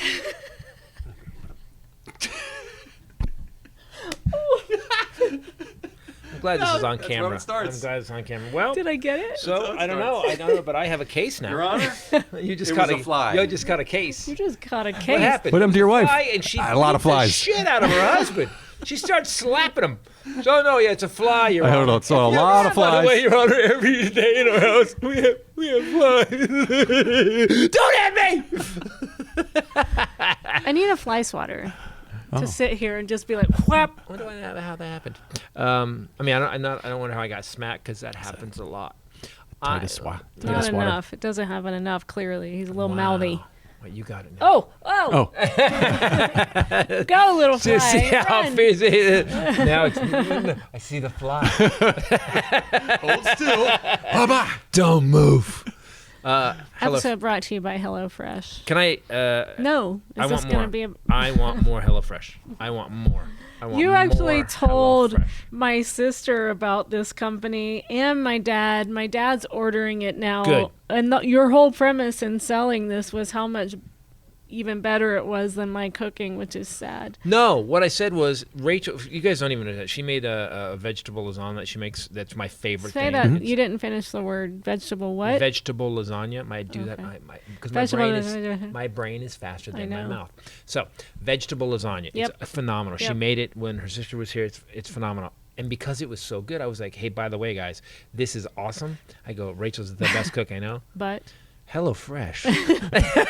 I'm glad this is on that's camera. where it starts. I'm glad it's on camera. Well, Did I get it? so I don't know, but I have a case now. Your Honor, You just it caught was a fly. You just caught a case. You just caught a case. What happened? Put him to your wife. Fly, and she A lot of beat the flies. shit out of her husband. She starts slapping him. So no, yeah, it's a fly. Your I Honor. don't know. So a lot of By the way, flies. Your Honor, every day in our house we have flies. Don't at me. I need a fly swatter to sit here and just be like, whap. I wonder how that happened. I mean, I don't wonder how I got smacked because that happens a lot. Titus Not water. enough. It doesn't have enough, clearly. He's a little mouthy. Wait, you got it now. Oh. Go, little fly. See how Run. busy now it's I see the fly. Hold still. Bye-bye. Don't move. Hello. Episode brought to you by HelloFresh. Can I? No. I Is this want going more. to be a... I want more HelloFresh. I want more. I want You actually more told HelloFresh. my sister about this company and my dad. My dad's ordering it now. Good. And your whole premise in selling this was how much even better it was than my cooking, which is sad. No, what I said was Rachel. You guys don't even know that she made a vegetable lasagna that she makes. That's my favorite Say thing. that. You didn't finish the word vegetable what? Vegetable lasagna. Might do that. Okay. Because Vegetable my brain is faster I than my know. mouth. So vegetable lasagna. Yep. It's phenomenal. She Yep. made it when her sister was here. It's phenomenal. And because it was so good, I was like, hey, by the way, guys, this is awesome. I go, Rachel's the best cook I know. But HelloFresh.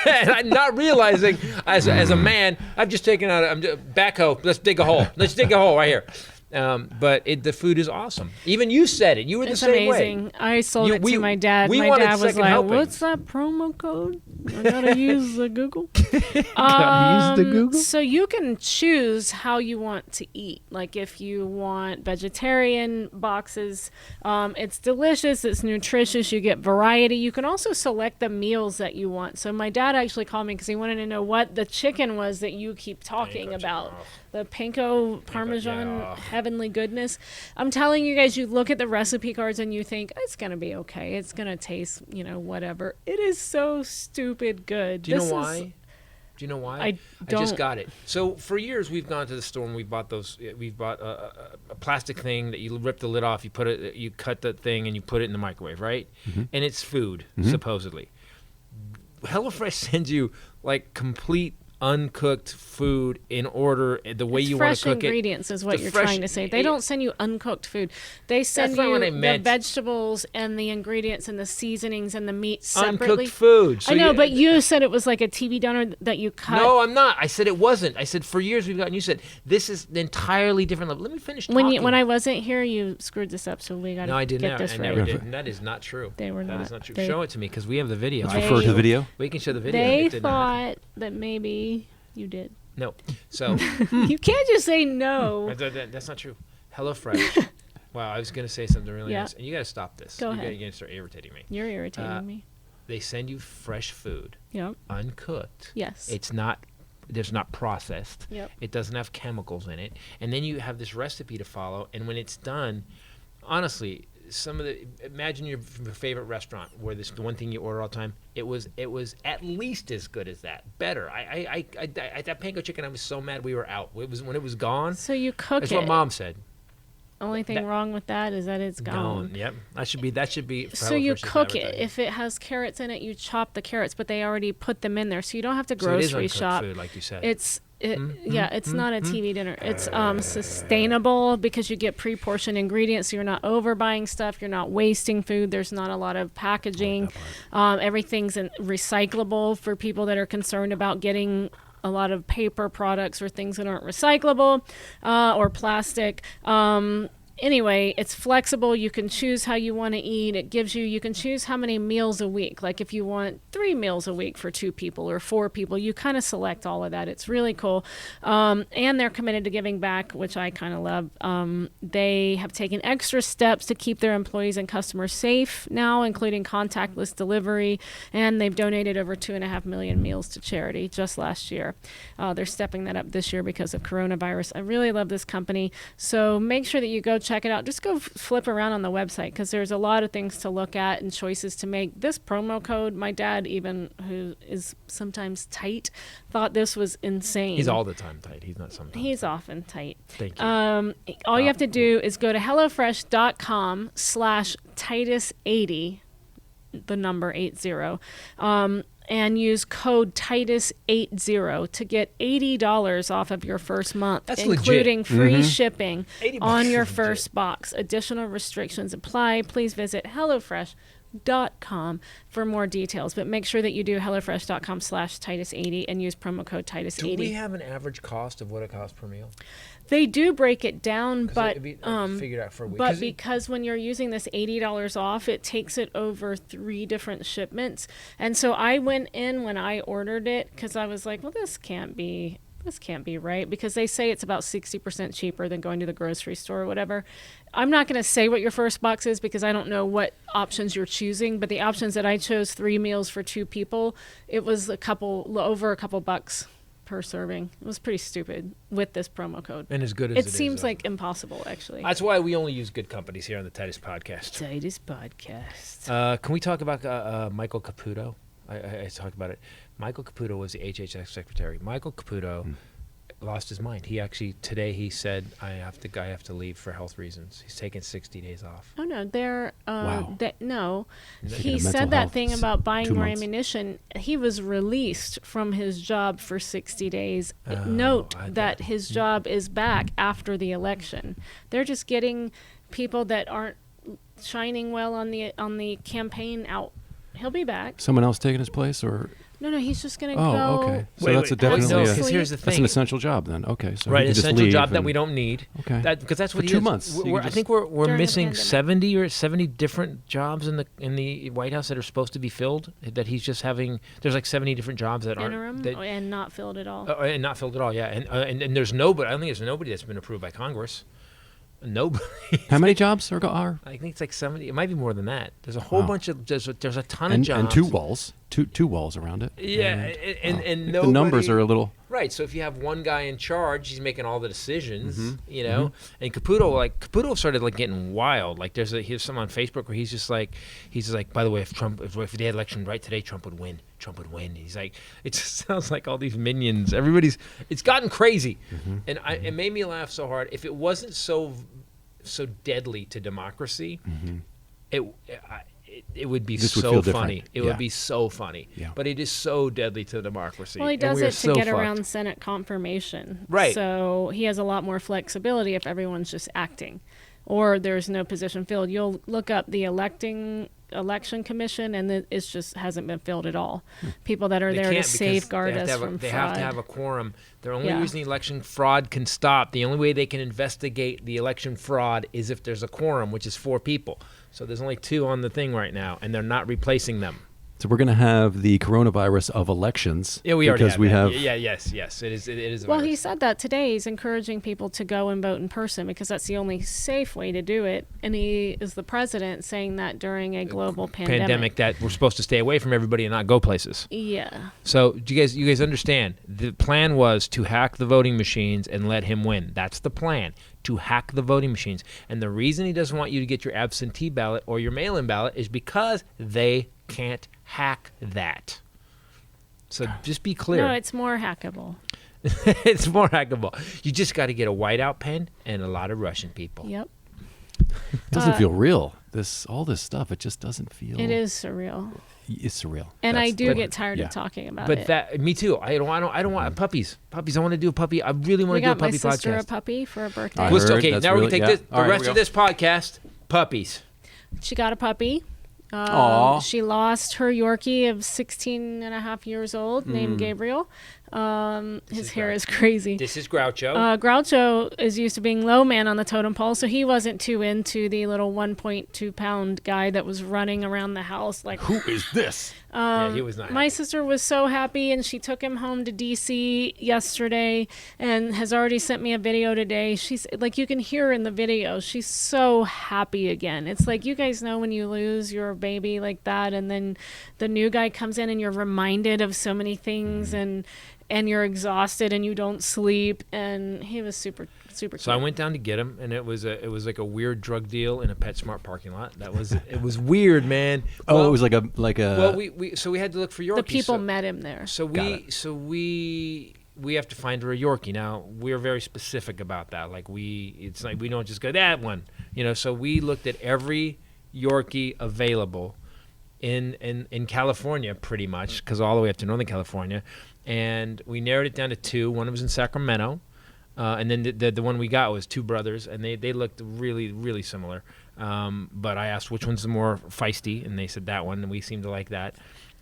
And I'm not realizing, as a man, I've just taken out a backhoe. Let's dig a hole. Let's dig a hole right here. But the food is awesome. Even you said it. You were the it's same amazing. way. I sold it to my dad. we My wanted dad was second like, helping. "What's that promo code? I gotta use the Google." Use the Google? So you can choose how you want to eat. Like if you want vegetarian boxes, it's delicious. It's nutritious. You get variety. You can also select the meals that you want. So my dad actually called me because he wanted to know what the chicken was that you keep talking about. The panko parmesan heavenly goodness. I'm telling you guys, you look at the recipe cards and you think it's going to be okay. It's going to taste, whatever. It is so stupid good. Do you know why? Do you know why? I just don't. got it. So for years we've gone to the store and we've bought a plastic thing that you rip the lid off, you cut the thing and you put it in the microwave, right? Mm-hmm. And it's food, supposedly. HelloFresh sends you like complete uncooked food in order the way you want to cook it. Fresh ingredients is what The you're fresh- trying to say. They don't send you uncooked food. They send That's not you what I the meant. vegetables and the ingredients and the seasonings and the meat separately. Uncooked food. So I know, but you said it was like a TV dinner that you cut. No, I'm not. I said it wasn't. I said for years we've gotten. You said this is an entirely different level. Let me finish talking. When I wasn't here, you screwed this up, so we got to No, I did get not. this I right. never did. And that is not true. They were That is not. not true. They- Show it to me because we have the video. Let's refer to the video. We can show the video. They It did not happen. thought that maybe you did. No. So You can't just say no. that's not true. HelloFresh. Wow, I was gonna say something really Yeah. nice, and you gotta stop this. Go ahead. You're gonna start irritating me. You're irritating me. They send you fresh food, Yep. uncooked. Yes. It's not. There's not processed. Yep. It doesn't have chemicals in it, and then you have this recipe to follow. And when it's done, honestly, imagine your favorite restaurant where the one thing you order all the time. It was at least as good as that, better. I that panko chicken. I was so mad we were out. It was when it was gone. So you cook That's it. what Mom said. Only thing that- wrong with that is that it's gone. Gone. Yep. That should be. So you HelloFresh's cook it. advertising. If it has carrots in it, you chop the carrots, but they already put them in there, so you don't have to So it is grocery uncooked shop. food, like you said. It's not a TV dinner. It's sustainable because you get pre-portioned ingredients, so you're not overbuying stuff. You're not wasting food. There's not a lot of packaging. Everything's recyclable for people that are concerned about getting a lot of paper products or things that aren't recyclable or plastic. Anyway, it's flexible. You can choose how you want to eat. You can choose how many meals a week. Like if you want 3 meals a week for 2 people or 4 people, you kind of select all of that. It's really cool. And they're committed to giving back, which I kind of love. They have taken extra steps to keep their employees and customers safe now, including contactless delivery. And they've donated over 2.5 million meals to charity just last year. They're stepping that up this year because of coronavirus. I really love this company. So make sure that you go check it out. Just go flip around on the website because there's a lot of things to look at and choices to make. This promo code, my dad even, who is sometimes tight, thought this was insane. He's all the time tight. He's not sometimes. He's often tight. Thank you. All you have to do is go to HelloFresh.com/Titus80, the number 80, and use code Titus80 to get $80 off of your first month, That's including legit. free shipping $80 on your is first box. Additional restrictions apply. Please visit HelloFresh.com for more details, but make sure that you do HelloFresh.com/Titus80 and use promo code Titus80. Do we have an average cost of what it costs per meal? They do break it down, but figured out for a week. but because when you're using this $80 off, it takes it over 3 different shipments. And so I went in when I ordered it because I was like, well, this can't be right, because they say it's about 60% cheaper than going to the grocery store or whatever. I'm not going to say what your first box is because I don't know what options you're choosing, but the options that I chose, 3 meals for 2 people, it was over a couple bucks per serving. It was pretty stupid with this promo code. And as good as it seems like impossible, actually. That's why we only use good companies here on the Titus Podcast. Titus Podcast. Can we talk about Michael Caputo? I talked about it. Michael Caputo was the HHS secretary. Michael Caputo lost his mind. He actually today he said, I have to leave for health reasons. He's taking 60 days off. Oh no, Wow. He said that thing about buying more ammunition. He was released from his job for 60 days. Note that his job is back after the election. They're just getting people that aren't shining well on the campaign out. He'll be back. Someone else taking his place, or? No, he's just going to go. Oh, okay. So that's definitely because here's the thing. That's an essential job then. Okay, so right, an essential job that we don't need. Okay. Because that's what for he 2 is. months. I think we're missing pandemic. 70 different jobs in the White House that are supposed to be filled. That he's just having. There's like 70 different jobs that interim aren't and not filled at all. And not filled at all. Yeah, and there's nobody. I don't think there's nobody that's been approved by Congress. Nobody. How many jobs are? I think it's like 70. It might be more than that. There's a whole bunch of there's a ton of jobs and 2 walls, two walls around it. Yeah, and nobody, the numbers are a little right. So if you have one guy in charge, he's making all the decisions, you know. And Caputo started like getting wild. Like here's someone on Facebook where he's just like, by the way, if they had election right today, Trump would win. He's like, it just sounds like all these minions. It's gotten crazy, and it made me laugh so hard. If it wasn't so deadly to democracy, it would be so funny. It would be so funny. Yeah. But it is so deadly to democracy. Well, he does it to get around Senate confirmation. Right. So he has a lot more flexibility if everyone's just acting, or there's no position filled. You'll look up the election commission, and it just hasn't been filled at all. People that are there to safeguard us from fraud. They have to have a quorum. The only reason election fraud can stop, the only way they can investigate the election fraud is if there's a quorum, which is 4 people. So there's only 2 on the thing right now, and they're not replacing them. So we're going to have the coronavirus of elections. Yeah, we already have. Yes. It is. Well, he said that today. He's encouraging people to go and vote in person because that's the only safe way to do it. And he is the president saying that during a global pandemic that we're supposed to stay away from everybody and not go places. Yeah. So do you guys understand? The plan was to hack the voting machines and let him win. That's the plan. To hack the voting machines. And the reason he doesn't want you to get your absentee ballot or your mail-in ballot is because they can't hack that. So just be clear. No, it's more hackable. It's more hackable. You just got to get a whiteout pen and a lot of Russian people. Yep. It doesn't feel real. All this stuff, it just doesn't feel. It is surreal. It's surreal. And I do get tired of talking about it. But me too. I don't want puppies. I want to do a puppy. I really want to do a puppy podcast. We got my sister a puppy for her birthday. I heard. Okay, now we're going to take the rest of this podcast. Puppies. She got a puppy. She lost her Yorkie of 16 and a half years old named Gabriel. His hair is crazy. This is Groucho. Groucho is used to being low man on the totem pole, so he wasn't too into the little 1.2 pound guy that was running around the house like, who is this? Yeah, he was not my happy. sister was so happy, and she took him home to DC yesterday and has already sent me a video today. She's like, you can hear her in the video. She's so happy again. It's like, you guys know when you lose your baby like that, and then the new guy comes in and you're reminded of so many things, and you're exhausted and you don't sleep. And he was super Super cute. So I went down to get him, and it was like a weird drug deal in a PetSmart parking lot. It was weird, man. Well, it was like a. Well, we had to look for Yorkies. The people met him there. So we have to find her a Yorkie. Now we're very specific about that. Like it's like we don't just go that one, So we looked at every Yorkie available in California, pretty much, because all the way up to Northern California, and we narrowed it down to 2. One was in Sacramento, and then the one we got was 2 brothers, and they looked really, really similar. But I asked which one's the more feisty, and they said that one, and we seemed to like that.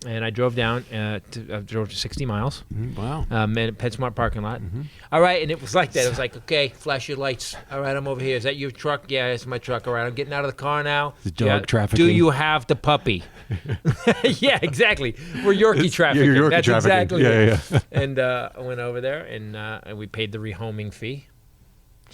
And I drove down, drove to 60 miles. Wow. Met at PetSmart parking lot. All right, and it was like that. It was like, okay, flash your lights. All right, I'm over here. Is that your truck? Yeah, it's my truck. All right, I'm getting out of the car now. The dog trafficking. Do you have the puppy? Yeah, exactly. We're Yorkie trafficking. Yorkie That's trafficking. exactly Yeah. And I went over there, and we paid the rehoming fee.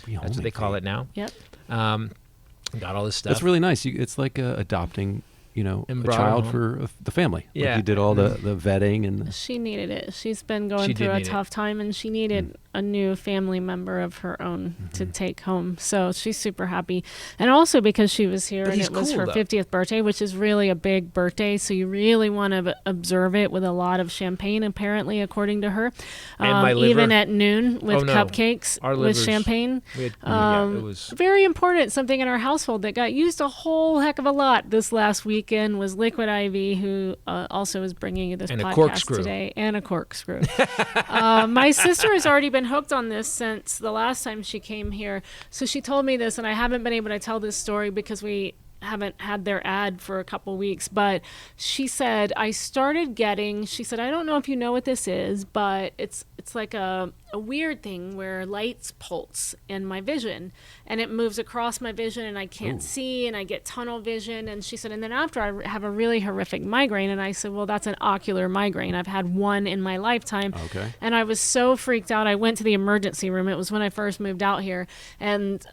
That's what they call it now. Yep. Got all this stuff. That's really nice. It's like adopting, a And brought child home. for the family. Yeah. Like you did all the vetting and. She needed it. She's been going She through did a need it. tough time, and she needed a new family member of her own to take home. So she's super happy. And also because she was here, But and he's it was cool, her though. 50th birthday, which is really a big birthday. So you really want to observe it with a lot of champagne, apparently, according to her. And my liver. Even at noon with Oh, no. cupcakes Our with livers. champagne. We had, it was. Very important, something in our household that got used a whole heck of a lot this last weekend was Liquid IV, who also is bringing you this And a podcast corkscrew. today, and a corkscrew. My sister has already been hooked on this since the last time she came here. So she told me this, and I haven't been able to tell this story because we haven't had their ad for a couple weeks, but she said, I started getting, she said, I don't know if you know what this is, but it's like a weird thing where lights pulse in my vision, and it moves across my vision, and I can't see, and I get tunnel vision. And she said, and then after I have a really horrific migraine. And I said, well, that's an ocular migraine. I've had one in my lifetime. Okay. And I was so freaked out. I went to the emergency room. It was when I first moved out here. And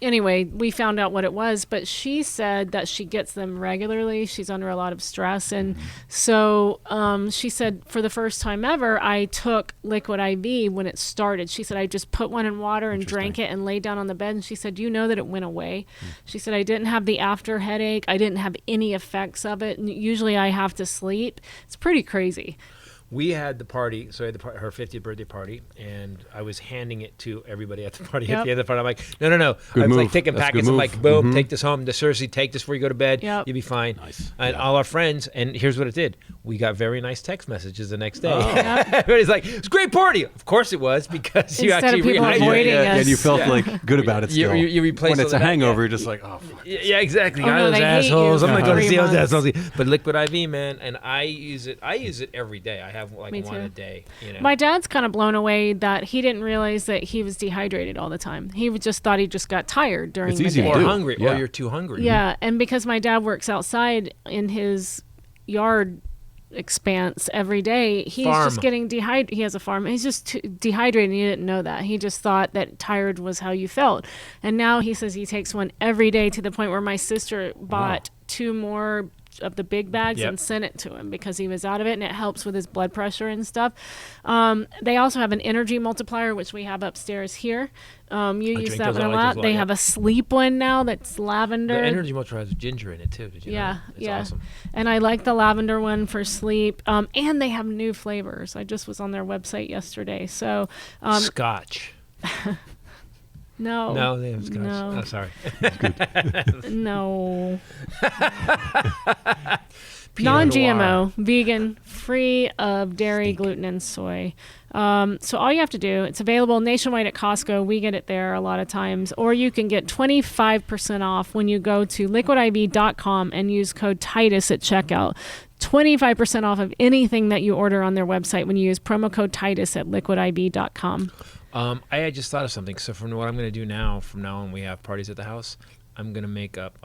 anyway, we found out what it was, but she said that she gets them regularly. She's under a lot of stress. And so she said, for the first time ever, I took Liquid IV when it started. She said, I just put one in water and drank it and laid down on the bed. And she said, you know that it went away. She said, I didn't have the after headache. I didn't have any effects of it. And usually I have to sleep. It's pretty crazy. We had the party, so I had her 50th birthday party, and I was handing it to everybody at the party. At the end of the party, I'm like, no. Good I was move. like taking That's a good packets. I'm move. like, boom, take this home. Seriously, take this before you go to bed. Yep. You'll be fine. Nice. And Yeah. all our friends, and here's what it did. We got very nice text messages the next day. Oh. Everybody's like, it's a great party. Of course it was, because you Instead of actually people rehydrated. avoiding us. And you felt like good about it You- still. you replace when all it's a that, hangover, yeah. you're just like, oh, fuck. Yeah, exactly. Oh, no, those they hate you assholes. I'm for not going to 3 see those months. assholes. But Liquid IV, man, and I use it every day. I have like Me one too. a day. My dad's kind of blown away that he didn't realize that he was dehydrated all the time. He just thought he just got tired during It's the easy day. to Or do. hungry, Yeah. or you're too hungry. Yeah, and because my dad works outside in his yard expanse every day, he's Farm. just getting dehydrated. He has a farm. He's just dehydrated, and he didn't know that. He just thought that tired was how you felt. And now he says he takes one every day, to the point where my sister bought 2 more of the big bags Yep. and sent it to him because he was out of it, and it helps with his blood pressure and stuff. They also have an energy multiplier, which we have upstairs here. You use drink that those. one I a like lot. those a lot, they yeah. have a sleep one now that's The lavender. energy multiplier has ginger in it too. Did you know? Yeah, It's yeah. awesome. And I like the lavender one for sleep. And they have new flavors. I just was on their website yesterday. So, Scotch. no. No, they have scotch. No. Oh, sorry. No. Pinot Non-GMO, Noir. vegan, free of dairy, gluten, and soy. So all you have to do, it's available nationwide at Costco. We get it there a lot of times. Or you can get 25% off when you go to liquidiv.com and use code Titus at checkout. 25% off of anything that you order on their website when you use promo code Titus at liquidiv.com. I just thought of something. So from what I'm going to do now, from now on, we have parties at the house. I'm going to make up.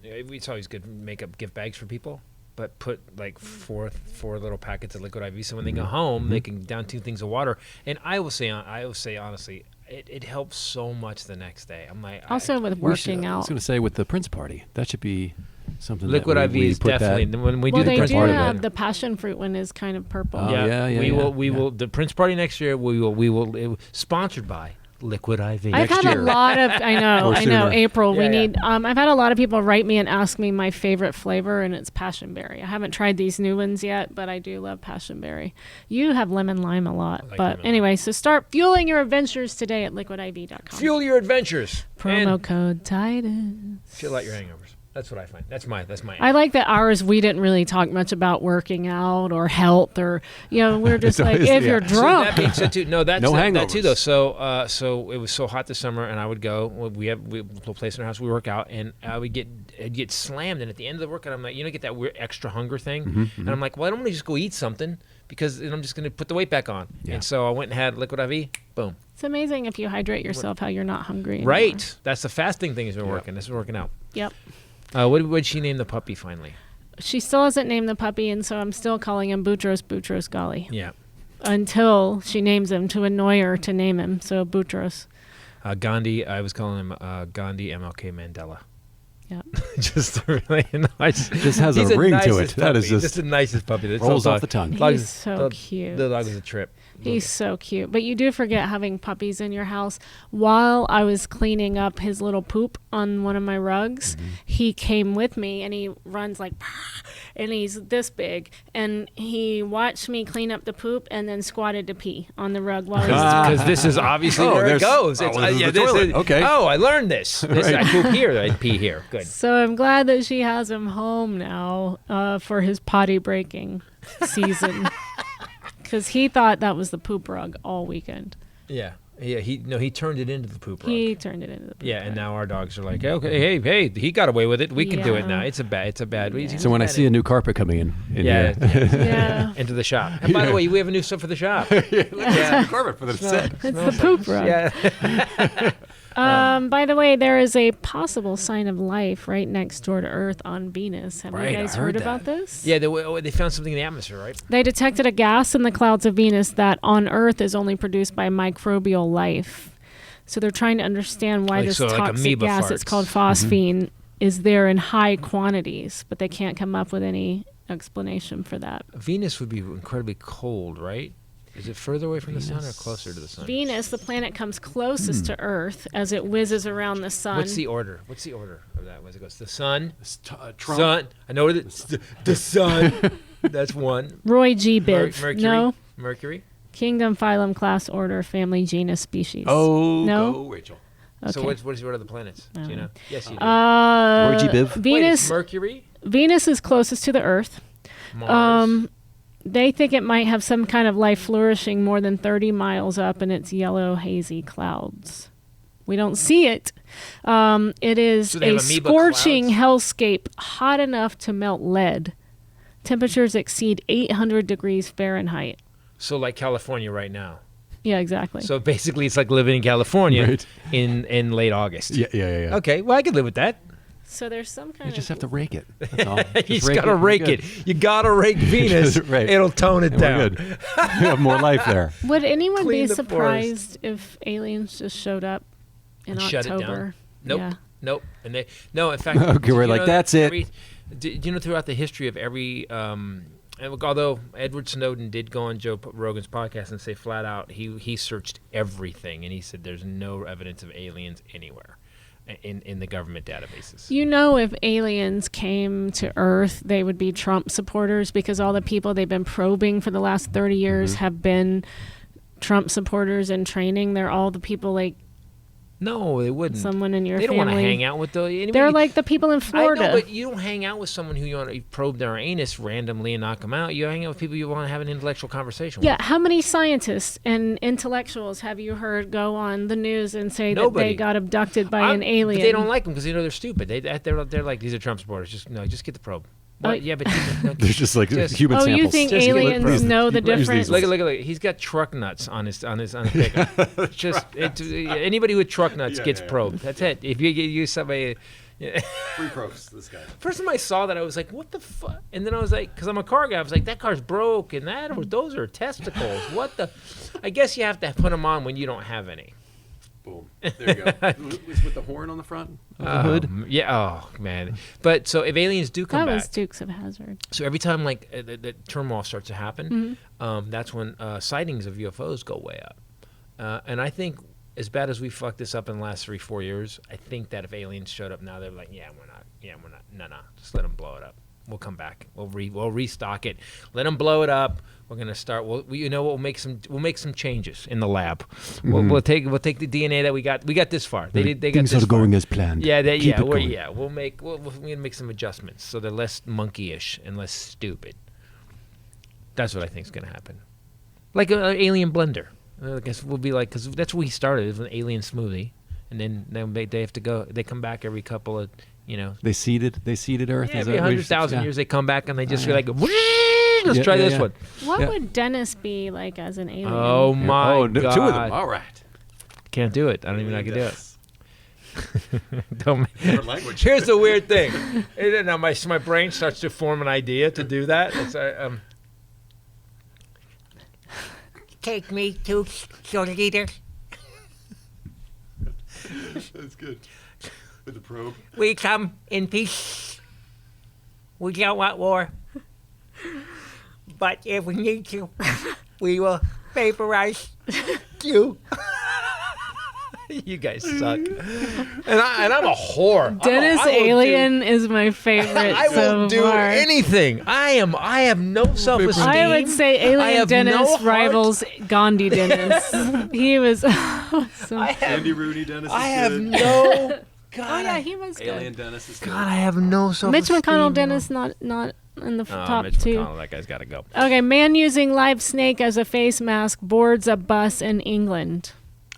It's always good to make up gift bags for people, but put like four little packets of Liquid IV. So when they go home, they can down 2 things of water. And I will say honestly, it helps so much the next day. I'm like, Also with We should- working I was out. going to say with the Prince party, that should be something. Liquid that IV we is put that- definitely when we Well, do the they Prince do party. have the passion fruit one is kind of purple. Oh, yeah, we yeah, will. yeah. The Prince party next year. We will. Sponsored by Liquid IV. I've had a lot of, I know, April, we Yeah. need, I've had a lot of people write me and ask me my favorite flavor, and it's passionberry. I haven't tried these new ones yet, but I do love passionberry. You have lemon lime a lot. like But lemon anyway, so start fueling your adventures today at liquidiv.com. Fuel your adventures. Promo And code Titus. chill out your hangovers. That's what I find. That's my. I like that ours, we didn't really talk much about working out or health or, we're just like, always- if yeah. you're So drunk. that being said, too, no, that's No that too, though. hangovers. So it was so hot this summer, and I would go. We have a place in our house. We work out, and I'd get slammed. And at the end of the workout, I'm like, get that weird extra hunger thing, and I'm like, well, I don't want to just go eat something because then I'm just going to put the weight back on. Yeah. And so I went and had Liquid IV. Boom. It's amazing if you hydrate yourself how you're not hungry anymore. Right. That's the fasting thing has been working. This is working out. Yep. What did she name the puppy finally? She still hasn't named the puppy, and so I'm still calling him Boutros Ghali. Yeah. Until she names him to annoy her to name him. So Boutros. Gandhi. I was calling him Gandhi MLK Mandela. Yep. Just really nice. Just has a He's the ring to nicest it. That is puppy. just the nicest puppy. This rolls little off the dog- tongue. dog He's is- so cute. The dog is a trip. He's so cute. But you do forget having puppies in your house. While I was cleaning up his little poop on one of my rugs, he came with me and he runs like, and he's this big. And he watched me clean up the poop and then squatted to pee on the rug while he was Because this is obviously where it there's- goes. oh, It's, well, this is the this toilet. is- Okay. Oh, I learned this. I poop here. I pee here. Good. So I'm glad that she has him home now for his potty breaking season. Because he thought that was the poop rug all weekend. Yeah. Yeah. He turned it into the poop rug. He turned it into the poop Yeah, rug. and now our dogs are like, okay, hey, he got away with it. We can do it Yeah. now. It's a bad. Yeah. So when I see a new carpet coming in yeah, here, Yeah. into the shop. And by the way, we have a new stuff for the shop. yeah. carpet for the set. It's the poop rug. Yeah. By the way, there is a possible sign of life right next door to Earth on Venus. Have Right, you guys I heard about that. this? Yeah. They found something in the atmosphere, right? They detected a gas in the clouds of Venus that on Earth is only produced by microbial life. So they're trying to understand why this like toxic amoeba gas, farts. it's called phosphine, is there in high quantities, but they can't come up with any explanation for that. Venus would be incredibly cold, right? Is it further away from the sun or closer to the sun? Venus, the planet, comes closest to Earth as it whizzes around the sun. What's the order? What's the order of that? As it goes, the sun, Trump. sun. I know what it is. The sun. That's one. Roy G. Biv. Mercury. No. Mercury. Kingdom, phylum, class, order, family, genus, species. Oh, No? go Rachel. Okay. So what is the order of the planets? Do you know? Yes, you do. Roy G. Biv. Wait, it's Venus. Mercury, Venus is closest to the Earth. Mars. They think it might have some kind of life flourishing more than 30 miles up in its yellow, hazy clouds. We don't see it. It is So they a have amoeba scorching clouds? hellscape, hot enough to melt lead. Temperatures exceed 800 degrees Fahrenheit. So like California right now. Yeah, exactly. So basically, it's like living in California Right. in late August. Yeah. Okay, well I could live with that. So there's some kind You of... just have to rake it. That's all. You just gotta rake Good. it. You gotta rake Venus. Right. It'll tone it And we're down. good. You have more life there. Would anyone Clean be the surprised if aliens just showed up in And shut it down. October? Nope. Yeah. Nope. And they in fact. Okay, did we're you like, know that's that it. Did you know throughout the history of every and although Edward Snowden did go on Joe Rogan's podcast and say flat out he searched everything and he said there's no evidence of aliens anywhere in the government databases. You know, if aliens came to Earth, they would be Trump supporters because all the people they've been probing for the last 30 years have been Trump supporters in training. They're all the people like No, they wouldn't. someone in your They don't family. want to hang out with anybody. They're like the people in I Florida. know, but you don't hang out with someone who you want to probe their anus randomly and knock them out. You hang out with people you want to have an intellectual conversation yeah, with. how many scientists and intellectuals have you heard go on the news and say that Nobody. they got abducted by an alien? But they don't like them because they know they're stupid. They're like, these are Trump supporters. Just get the probe. What? Yeah, but no, There's just like Just- human Oh, samples. you think Just give it aliens a know the Use these difference? ones. look. He's got truck nuts on his pickup. Just anybody with truck nuts gets probed. That's it. If you use somebody. Free probes, this guy. First time I saw that, I was like, "What the fuck?" And then I was like, "Cause I'm a car guy." I was like, "That car's broke, and those are testicles. What the?" I guess you have to put them on when you don't have any. Boom. There you go. With the horn on the front of the hood. Yeah. Oh man. But so if aliens do come That back, was Dukes of Hazzard. so every time like the turmoil starts to happen, that's when sightings of UFOs go way up. And I think as bad as we fucked this up in the last 3-4 years, I think that if aliens showed up now, they're like, we're not. No, just let them blow it up. We'll come back. We'll restock it. Let them blow it up. We're gonna start. We'll make some changes in the lab. We'll take the DNA that we got. We got this far. They got things this are going as planned. We'll make some adjustments so they're less monkey-ish and less stupid. That's what I think is gonna happen. Like an alien blender. I guess we'll be like, because that's what we started. It was an alien smoothie, and then they have to go. They come back every couple of. They seeded Earth. Yeah, every 100,000 years they come back and they just feel like, let's try this one. What would Dennis be like as an alien? Oh my God! 2 of them. All right. Can't do it. I don't even know I can do it. Different language. Here's the weird thing. Now my brain starts to form an idea to do that. It's, Take me to your leader. That's good. With the probe. We come in peace. We don't want war. But if we need to, we will vaporize you. You guys suck. And I'm a whore. Dennis Alien is my favorite. I won't do anything. I have no self-esteem. I would say Alien Dennis rivals Gandhi Dennis. He was awesome. Andy Rooney Dennis. I have no. God, oh yeah, he was good. Alien Dennis is good. God, I have no self-esteem. Mitch McConnell Dennis not in the top Mitch 2. McConnell, that guy's got to go. Okay, man using live snake as a face mask boards a bus in England.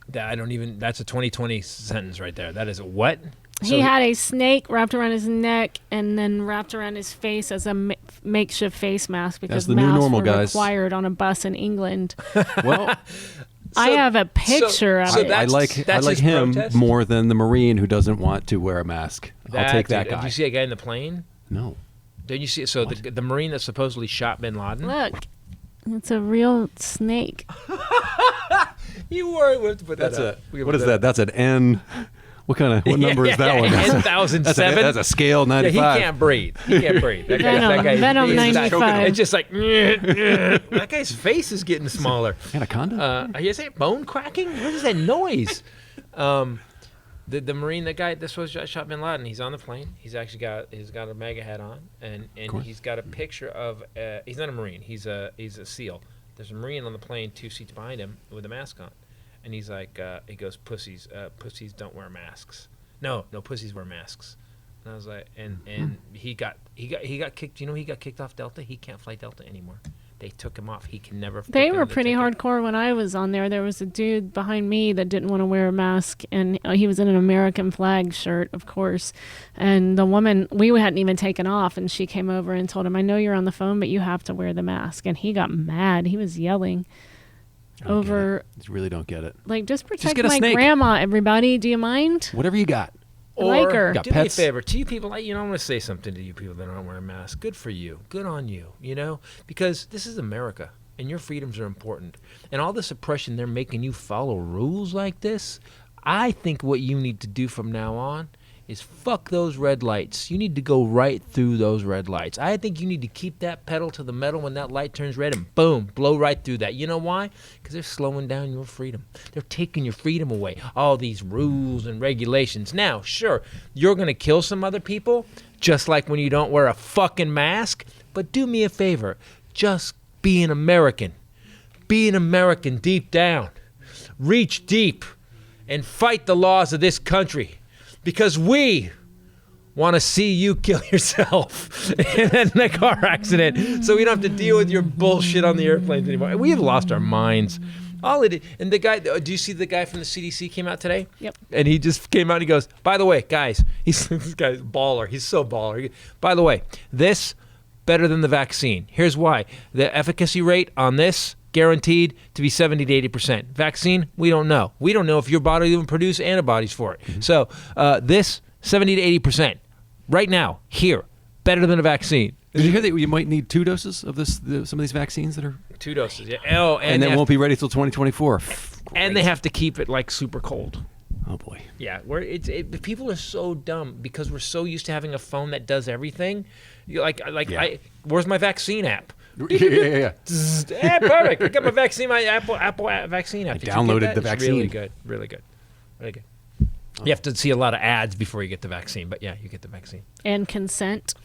That's a 2020 sentence right there. That is what? He had a snake wrapped around his neck and then wrapped around his face as a makeshift face mask because the new masks normal, were guys. required on a bus in England. Well, I have a picture of it. I like him protest? more than the Marine who doesn't want to wear a mask. I'll take that guy. Did you see a guy in the plane? No. Did you see? So the Marine that supposedly shot Bin Laden. Look, it's a real snake. You were able to put that up. What is that? That's an N. What number is that one? N1007. That's a scale 95. Yeah, he can't breathe. That guy, Venom 95. It's just like that guy's face is getting smaller. Anaconda? Is that bone cracking? What is that noise? The Marine, that guy, this was shot Bin Laden. He's on the plane. He's got a MAGA hat on, and he's got a picture of. He's not a Marine. He's a SEAL. There's a Marine on the plane 2 seats behind him with a mask on. And he's like, he goes, pussies don't wear masks. No, pussies wear masks. And I was like, and he got kicked. You know, he got kicked off Delta. He can't fly Delta anymore. They took him off. He can never. They were pretty hardcore when I was on there. There was a dude behind me that didn't want to wear a mask, and he was in an American flag shirt, of course. And the woman, we hadn't even taken off, and she came over and told him, "I know you're on the phone, but you have to wear the mask." And he got mad. He was yelling. Over. I really don't get it. Like, just protect get a my snake. grandma, everybody. Do you mind? Whatever you got. Like her. Do me a favor, to you people. I'm going to say something to you people that aren't wearing masks. Good for you. Good on you. You know, because this is America, and your freedoms are important. And all this oppression, they're making you follow rules like this. I think what you need to do from now on is fuck those red lights. You need to go right through those red lights. I think you need to keep that pedal to the metal when that light turns red and boom, blow right through that. You know why? Because they're slowing down your freedom. They're taking your freedom away. All these rules and regulations. Now, sure, you're going to kill some other people, just like when you don't wear a fucking mask. But do me a favor. Just be an American. Be an American deep down. Reach deep and fight the laws of this country. Because we want to see you kill yourself in a car accident so we don't have to deal with your bullshit on the airplanes anymore. We have lost our minds. And the guy, do you see the guy from the CDC came out today? Yep. And he just came out and he goes, by the way, guys, this guy's baller. He's so baller. By the way, this better than the vaccine. Here's why. The efficacy rate on this guaranteed to be 70 to 80%. Vaccine, we don't know. We don't know if your body even produce antibodies for it. Mm-hmm. So this 70 to 80% right now, here, better than a vaccine. Did you hear that you might need 2 doses of some of these vaccines that are 2 doses? Yeah. Oh, and then won't be ready till 2024. And they have to keep it like super cold. Oh boy. Yeah, people are so dumb because we're so used to having a phone that does everything. Where's my vaccine app? Yeah. Perfect. I got my vaccine, my Apple vaccine app. I downloaded the vaccine. It's really good. Really good. Really good. You have to see a lot of ads before you get the vaccine, but yeah, you get the vaccine. And consent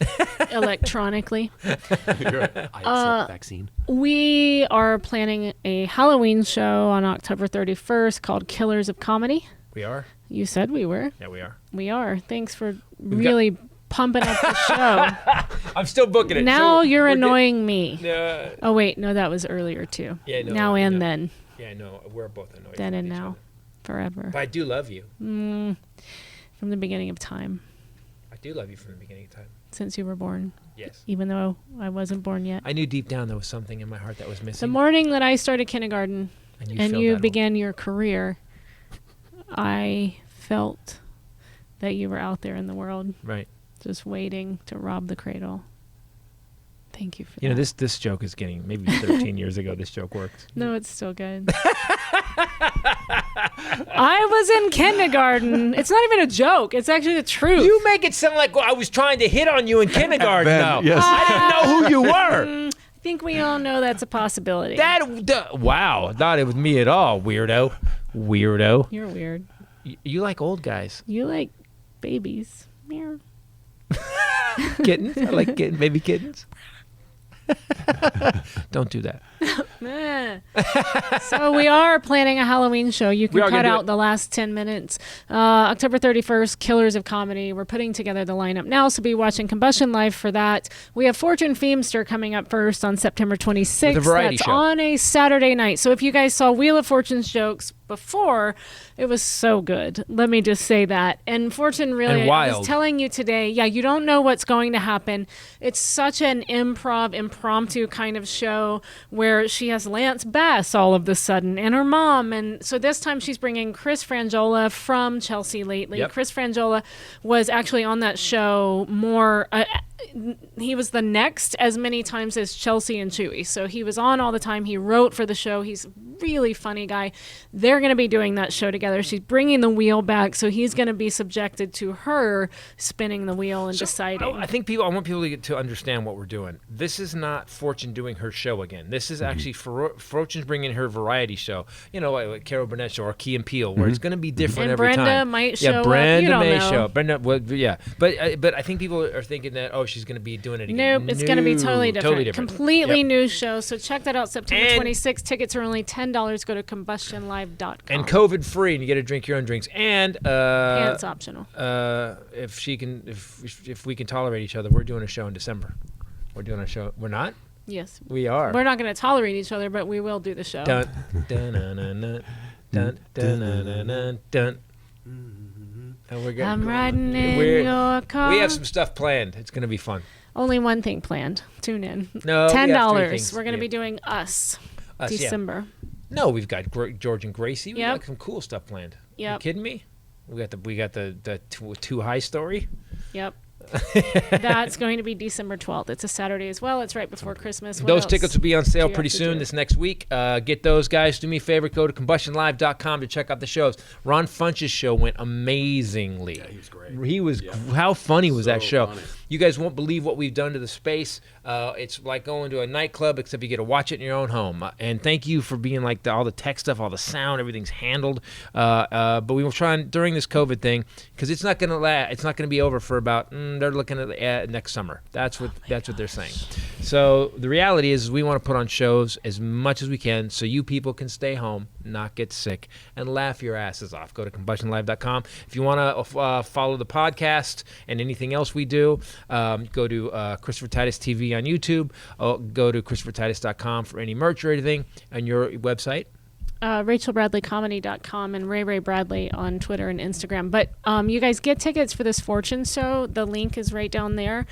electronically. I accept vaccine. We are planning a Halloween show on October 31st called Killers of Comedy. We are? You said we were. Yeah, we are. We are. Thanks for really pumping up the show. I'm still booking it. Now you're annoying me. Yeah. Oh, wait. No, that was earlier, too. Yeah, no, now and then. Yeah, no, we're both annoyed. Then and each now. other. Forever. But I do love you. From the beginning of time. I do love you from the beginning of time. Since you were born. Yes. Even though I wasn't born yet. I knew deep down there was something in my heart that was missing. The morning that I started kindergarten and you began your career, I felt that you were out there in the world. Right. Just waiting to rob the cradle. Thank you for that. You know, this joke is getting, maybe 13 years ago, this joke worked. No, it's still good. I was in kindergarten. It's not even a joke. It's actually the truth. You make it sound like I was trying to hit on you in kindergarten now. Yes. I didn't know who you were. I think we all know that's a possibility. Wow, not it with me at all, weirdo. Weirdo. You're weird. You like old guys. You like babies. Meow. Kittens? I like baby kittens. Don't do that. So we are planning a Halloween show. You can cut out it. the last 10 minutes. October 31st, Killers of Comedy. We're putting together the lineup now, so be watching Combustion Live for that. We have Fortune Feimster coming up first on September 26th. The variety That's show. on a Saturday night. So if you guys saw Wheel of Fortune's jokes before, it was so good. Let me just say that. And Fortune really, And I was wild. telling you today, you don't know what's going to happen. It's such an impromptu kind of show where she has Lance Bass all of the sudden and her mom. And so this time she's bringing Chris Franjola from Chelsea Lately. Yep. Chris Franjola was actually on that show more... he was the next as many times as Chelsea and Chewy. So he was on all the time. He wrote for the show. He's a really funny guy. They're going to be doing that show together. She's bringing the wheel back, so he's going to be subjected to her spinning the wheel and deciding. I want people to understand what we're doing. This is not Fortune doing her show again. This is actually Fortune's bringing her variety show. You know, like Carol Burnett show or Key and Peele, where it's going to be different And every Brenda time. might show up. Brenda You don't may know. show up. Brenda, well, yeah. But I think people are thinking that, she's going to be doing it again. Nope, it's going to be totally different. Completely Yep. new show. So check that out September And- 26th. Tickets are only $10. Go to combustionlive.com. And COVID free, and you get to drink your own drinks. And Pants optional. if we can tolerate each other, we're doing a show in December. We're doing a show. We're not. Yes. We are. We're not going to tolerate each other, but we will do the show. Dun dun dun dun dun dun dun dun dun dun. And we're I'm riding in your car. We have some stuff planned. It's going to be fun. Only one thing planned. Tune in. No, we have three $10. things. We're going to Yeah. be doing Us. Us, yeah. December. No, we've got George and Gracie. We Yep. got some cool stuff planned. Yep. You kidding me? We got the too high story. Yep. That's going to be December 12th. It's a Saturday as well. It's right before Christmas. What Those else tickets will be on sale do you pretty have to soon do? this next week. Get those, guys. Do me a favor. Go to combustionlive.com to check out the shows. Ron Funch's show went amazingly. Yeah, he was great. How funny was that show? Funny. You guys won't believe what we've done to the space. It's like going to a nightclub, except you get to watch it in your own home. And thank you for being like all the tech stuff, all the sound, everything's handled. But we will try and, during this COVID thing, because it's not going to last. It's not going to be over for about. They're looking at next summer. That's what they're saying. So the reality is we want to put on shows as much as we can, so you people can stay home, not get sick, and laugh your asses off. Go to combustionlive.com. If you want to follow the podcast and anything else we do, go to Christopher Titus TV on YouTube. Go to ChristopherTitus.com for any merch or anything, and your website. RachelBradleyComedy.com and Ray Ray Bradley on Twitter and Instagram. But you guys get tickets for this Fortune show. The link is right down there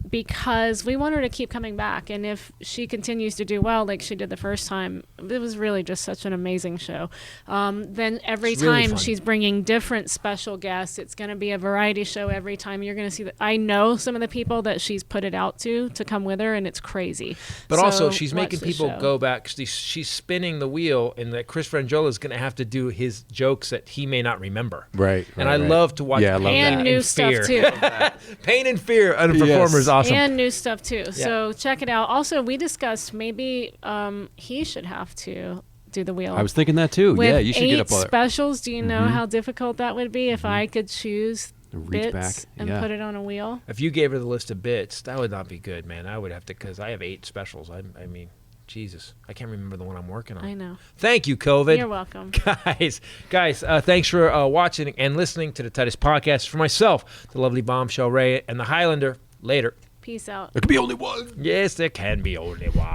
because we want her to keep coming back. And if she continues to do well like she did the first time, it was really just such an amazing show. Then every It's really time fun. she's bringing different special guests. It's going to be a variety show every time. You're going to see that. I know some of the people that she's put it out to come with her, and it's crazy. But So also, she's watch making the people show. go back. She's spinning the wheel, and that Chris Franjola is going to have to do his jokes that he may not remember. Right. And I love to watch. Yeah, I love And that. new and stuff fear. too. Pain and fear on a performer is awesome. And new stuff too. So check it out. Also, we discussed maybe he should have to do the wheel. I was thinking that too. With Yeah, you should get up 8 on specials, do you know how difficult that would be if I could choose Reach bits back. and put it on a wheel? If you gave her the list of bits, that would not be good, man. I would have to, because I have 8 specials. I mean, Jesus, I can't remember the one I'm working on. I know. Thank you, COVID. You're welcome. Guys, thanks for watching and listening to the Titus podcast. For myself, the lovely Bombshell Ray, and the Hylinder. Later. Peace out. There could be only one. Yes, there can be only one.